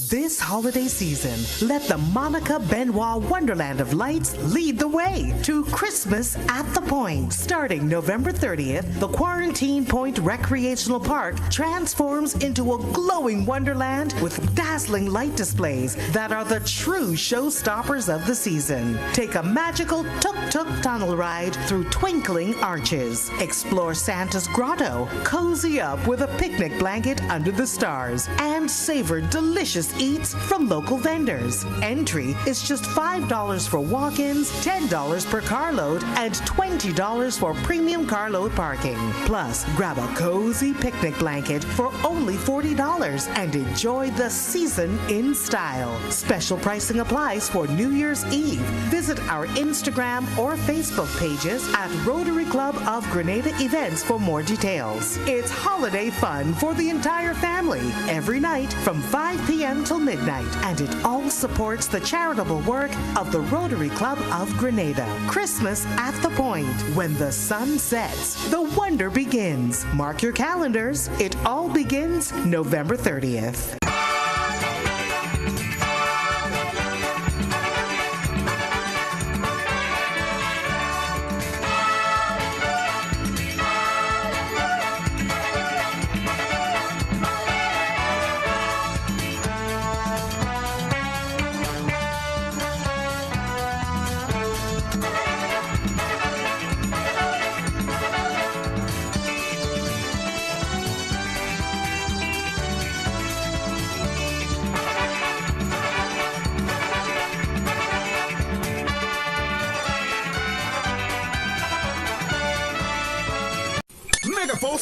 This holiday season, let the Monica Benoit Wonderland of Lights lead the way to Christmas at the Point. Starting November 30th, the Quarantine Point Recreational Park transforms into a glowing wonderland with dazzling light displays that are the true showstoppers of the season. Take a magical tuk-tuk tunnel ride through twinkling arches. Explore Santa's grotto, cozy up with a picnic blanket under the stars, and savor delicious eats from local vendors. Entry is just $5 for walk-ins, $10 per carload, and $20 for premium carload parking. Plus, grab a cozy picnic blanket for only $40 and enjoy the season in style. Special pricing applies for New Year's Eve. Visit our Instagram or Facebook pages at Rotary Club of Grenada Events for more details. It's holiday fun for the entire family every night from 5 p.m. till midnight, and it all supports the charitable work of the Rotary Club of Grenada. Christmas at the Point. When the sun sets, the wonder begins. Mark your calendars. It all begins November 30th.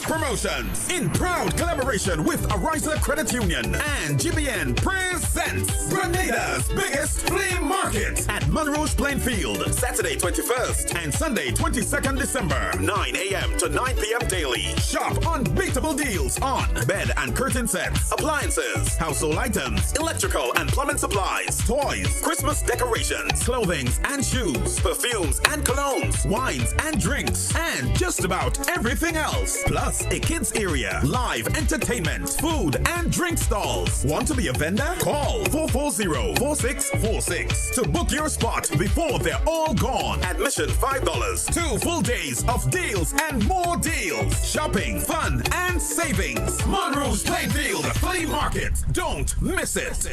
Promotions in proud collaboration with Ariza Credit Union and GBN presents Grenada's biggest flea market at Monroe's Plainfield, Saturday 21st and Sunday 22nd December, 9 a.m. to 9 p.m. daily. Shop unbeatable deals on bed and curtain sets, appliances, household items, electrical and plumbing supplies, toys, Christmas decorations, clothing and shoes, perfumes and colognes, wines and drinks, and just about everything else. Plus a kids area, live entertainment, food and drink stalls. Want to be a vendor? Call 440-4646 to book your spot before they're all gone. Admission $5. 2 full days of deals and more deals. Shopping, fun and savings. Monroe's Plainfield Flea Market. Don't miss it.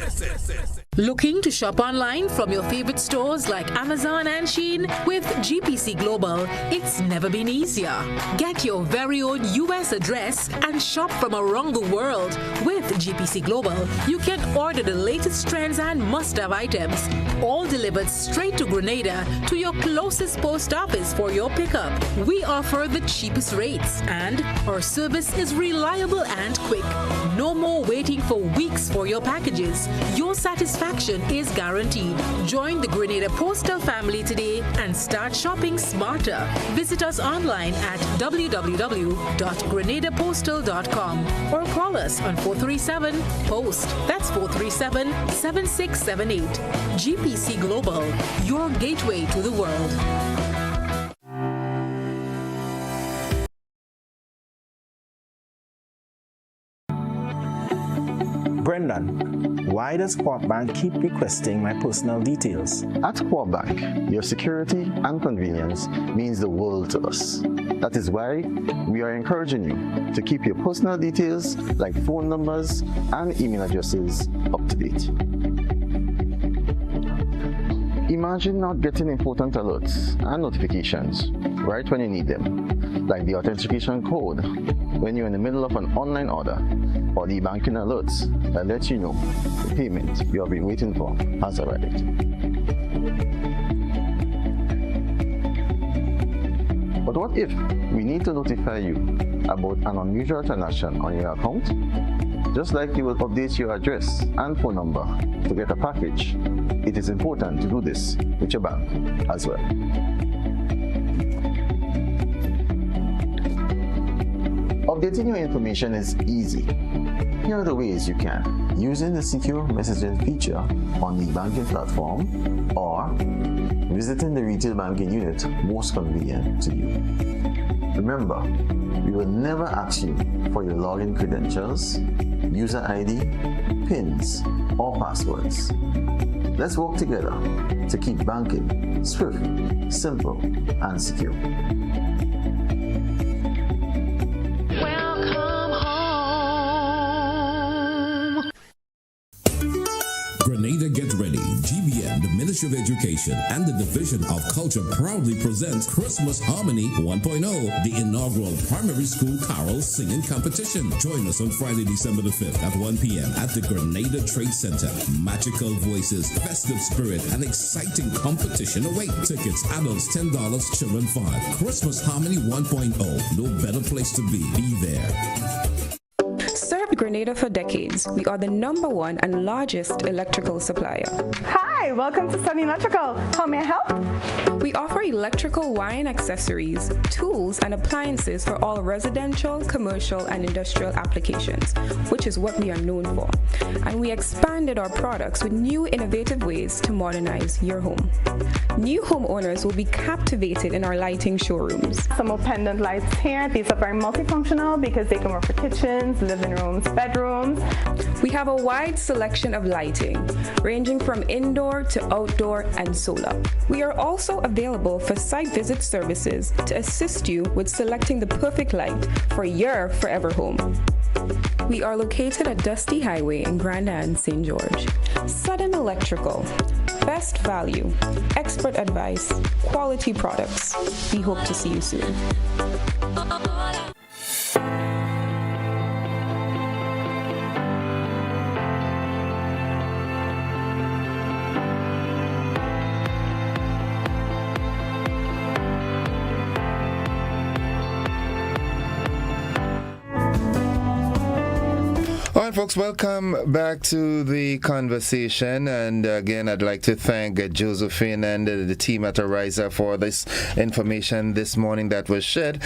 Looking to shop online from your favorite stores like Amazon and Shein? With GPC Global, it's never been easier. Get your very own US address and shop from around the world. With GPC Global, you can order the latest trends and must-have items, all delivered straight to Grenada to your closest post office for your pickup. We offer the cheapest rates, and our service is reliable and quick. No more waiting for weeks for your packages. Your satisfaction is guaranteed. Join the Grenada Postal family today and start shopping smarter. Visit us online at www.grenadapostal.com or call us on 437-POST. That's 437-7678. GPC Global, your gateway to the world. Brendan, why does Corp Bank keep requesting my personal details? At Corp Bank, your security and convenience means the world to us. That is why we are encouraging you to keep your personal details like phone numbers and email addresses up to date. Imagine not getting important alerts and notifications right when you need them, like the authentication code when you're in the middle of an online order, or the banking alerts that let you know the payment you have been waiting for has arrived. But what if we need to notify you about an unusual transaction on your account? Just like you will update your address and phone number to get a package, it is important to do this with your bank as well. Updating your information is easy. Here are the ways you can: using the secure messaging feature on the banking platform, or visiting the retail banking unit most convenient to you. Remember, we will never ask you for your login credentials, user ID, PINs, or passwords. Let's work together to keep banking swift, simple, and secure. Grenada, get ready. GBN, the Ministry of Education, and the Division of Culture proudly presents Christmas Harmony 1.0, the inaugural primary school carol singing competition. Join us on Friday, December the 5th at 1 p.m. at the Grenada Trade Center. Magical voices, festive spirit, and exciting competition await. Tickets, adults $10, children $5. Christmas Harmony 1.0. No better place to be. Be there. Served Grenada for decades. We are the #1 and largest electrical supplier. Hi, welcome to Sunny Electrical. How may I help? We offer electrical wire accessories, tools, and appliances for all residential, commercial, and industrial applications, which is what we are known for. And we expanded our products with new innovative ways to modernize your home. New homeowners will be captivated in our lighting showrooms. Some more pendant lights here. These are very multifunctional because they can work for kitchens, living rooms, bedrooms. We have a wide selection of lighting, ranging from indoor to outdoor and solar. We are also available for site visit services to assist you with selecting the perfect light for your forever home. We are located at Dusty Highway in Grenada and St. George. Sudden Electrical. Best value, expert advice, quality products. We hope to see you soon. All right, folks, welcome back to the conversation. And again, I'd like to thank Josephine and the team at Ariza for this information this morning that was shared.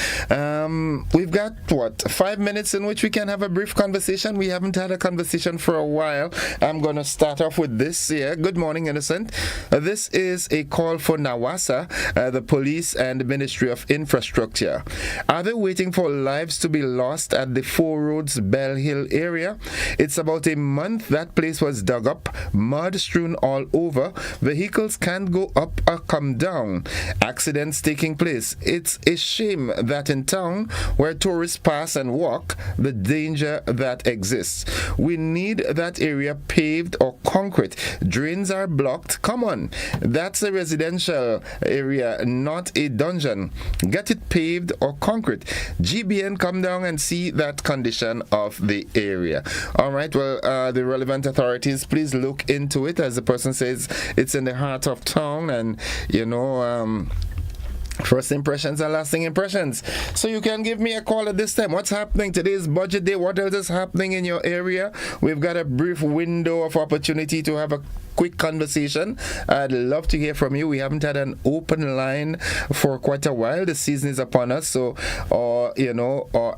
We've got, 5 minutes in which we can have a brief conversation. We haven't had a conversation for a while. I'm going to start off with this here. Good morning, Innocent. This is a call for NAWASA, the police and the Ministry of Infrastructure. Are they waiting for lives to be lost at the Four Roads Bell Hill area? It's about a month that place was dug up, mud strewn all over. Vehicles can't go up or come down. Accidents taking place. It's a shame that in town where tourists pass and walk, the danger that exists. We need that area paved or concrete. Drains are blocked. Come on. That's a residential area, not a dungeon. Get it paved or concrete. GBN, come down and see that condition of the area. All right, well, the relevant authorities, please look into it. As the person says, it's in the heart of town, and, first impressions are lasting impressions. So you can give me a call at this time. What's happening? Today's budget day. What else is happening in your area? We've got a brief window of opportunity to have a quick conversation. I'd love to hear from you. We haven't had an open line for quite a while. The season is upon us, so our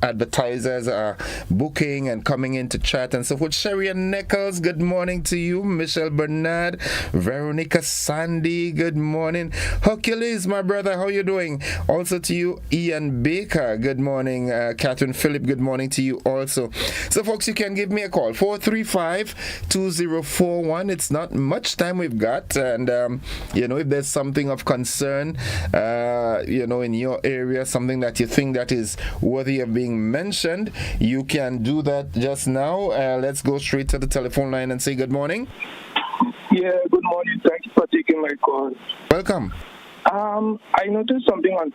advertisers are booking and coming in to chat and so forth. Sherry and Nichols, good morning to you. Michelle Bernard, Veronica Sandy, good morning. Hercules, my brother, how you doing? Also to you, Ian Baker, good morning. Catherine Phillip, good morning to you also. So folks, you can give me a call, 435-2041. It's not much time we've got, and if there's something of concern in your area, something that you think that is worthy of being mentioned, you can do that just now. Let's go straight to the telephone line and say good morning. Yeah, good morning. Thank you for taking my call. Welcome. I noticed something on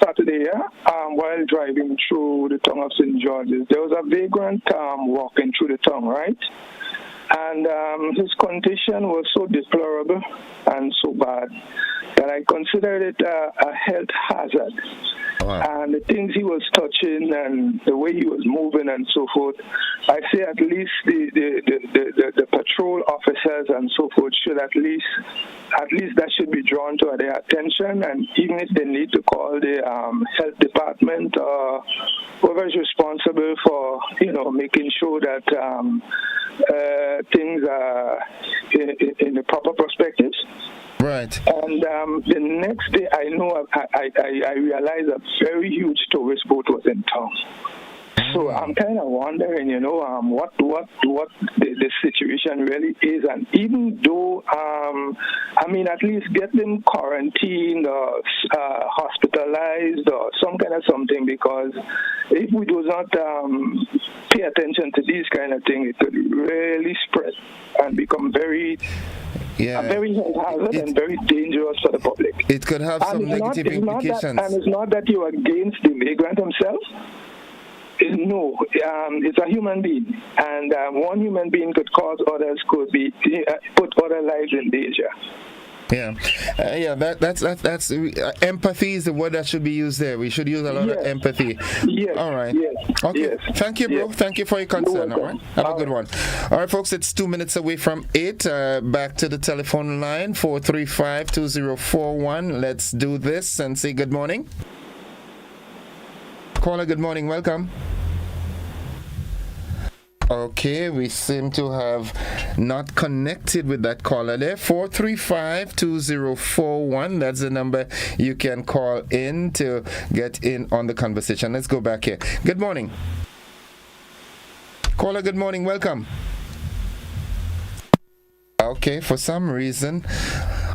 Saturday, while driving through the town of St. George's. There was a vagrant walking through the town, right? And his condition was so deplorable and so bad that I considered it a health hazard. and the things he was touching and the way he was moving and so forth, I say at least the patrol officers and so forth should at least that should be drawn to their attention, and even if they need to call the health department or whoever is responsible for making sure that things are in the proper perspectives. Right. And the next day, I realized a very huge tourist boat was in town. So I'm kind of wondering, what the situation really is, and even though, at least get them quarantined or hospitalized or some kind of something, because if we do not pay attention to these kind of things, it could really spread and become very hazard and very dangerous for the public. It could have some negative implications. And it's not that you're against the vagrant himself. No, it's a human being, and one human being could cause others, could be put other lives in danger. That's empathy is the word that should be used there. We should use a lot of empathy. Yes. All right. Yes. Okay. Yes. Thank you, bro. Yes. Thank you for your concern. All right. Have a good one. All right, folks. It's 2 minutes away from 8. Back to the telephone line 435-2041. Let's do this and say good morning. Caller, good morning. Welcome. Okay, we seem to have not connected with that caller there. 435-2041. That's the number you can call in to get in on the conversation. Let's go back here. Good morning. Caller, good morning. Welcome. Okay, for some reason.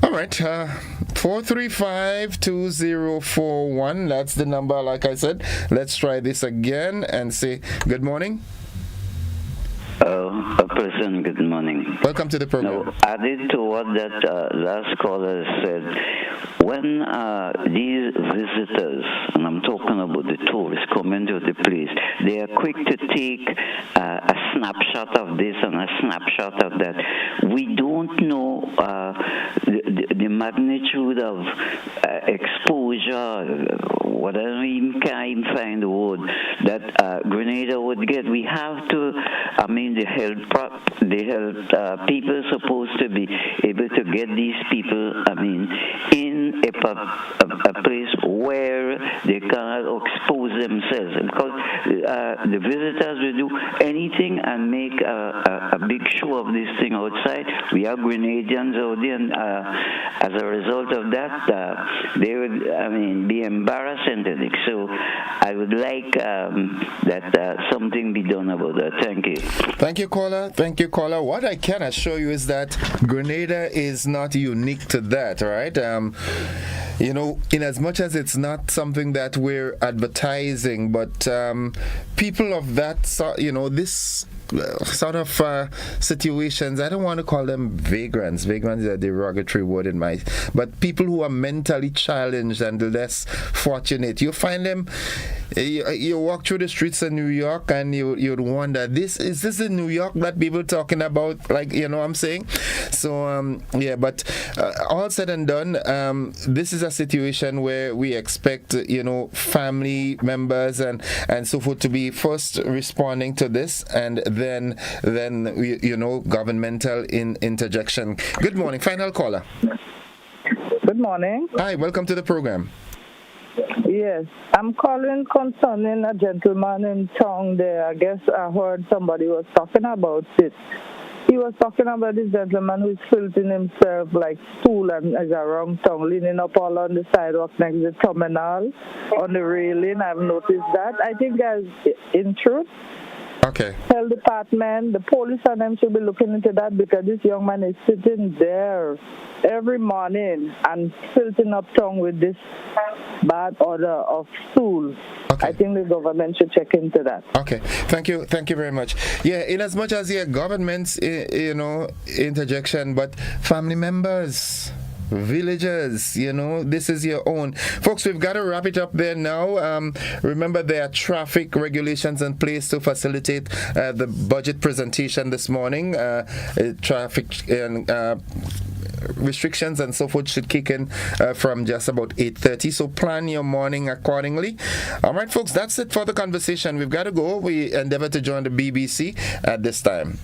All right, 435-2041. That's the number, like I said. Let's try this again and say good morning. A person, good morning. Welcome to the program. Now, added to what that last caller said, when these visitors, and I'm talking about the tourists, come into the place, they are quick to take a snapshot of this and a snapshot of that. We don't know the magnitude of exposure, whatever you can even find the word, that Grenada would get. We have to, the health people are supposed to be able to get these people, in a place where they cannot expose themselves. Because the visitors will do anything and make a big show of this thing outside. We have Grenadians out there, and as a result of that, they would, be embarrassed and everything. So I would like that something be done about that. Thank you. Thank you, caller. What I can assure you is that Grenada is not unique to that, right? In as much as it's not something that we're advertising, but people of that sort, this sort of situations, I don't want to call them vagrants. Vagrants is a derogatory word in my, but people who are mentally challenged and less fortunate. You find them, you walk through the streets of New York and you'd wonder, is this in New York that people talking about? Like, what I'm saying? So, but all said and done, this is a situation where we expect, family members and so forth to be first responding to this, and then governmental interjection. Good morning, final caller. Good morning. Hi, welcome to the program. Yes, I'm calling concerning a gentleman in town there. I guess I heard somebody was talking about it. He was talking about this gentleman who's filtering himself like stool and is around town, leaning up all on the sidewalk next to the terminal on the railing. I've noticed that. I think that's in truth. Okay. Health department, the police and them should be looking into that, because this young man is sitting there every morning and filtering up tongue with this bad odor of stool. Okay. I think the government should check into that. Okay. Thank you very much. Yeah, in as much as government's interjection, but family members, villagers, this is your own. Folks, we've got to wrap it up there now. Remember, there are traffic regulations in place to facilitate the budget presentation this morning. Traffic and restrictions and so forth should kick in from just about 8:30. So plan your morning accordingly. All right, folks, that's it for the conversation. We've got to go. We endeavor to join the BBC at this time.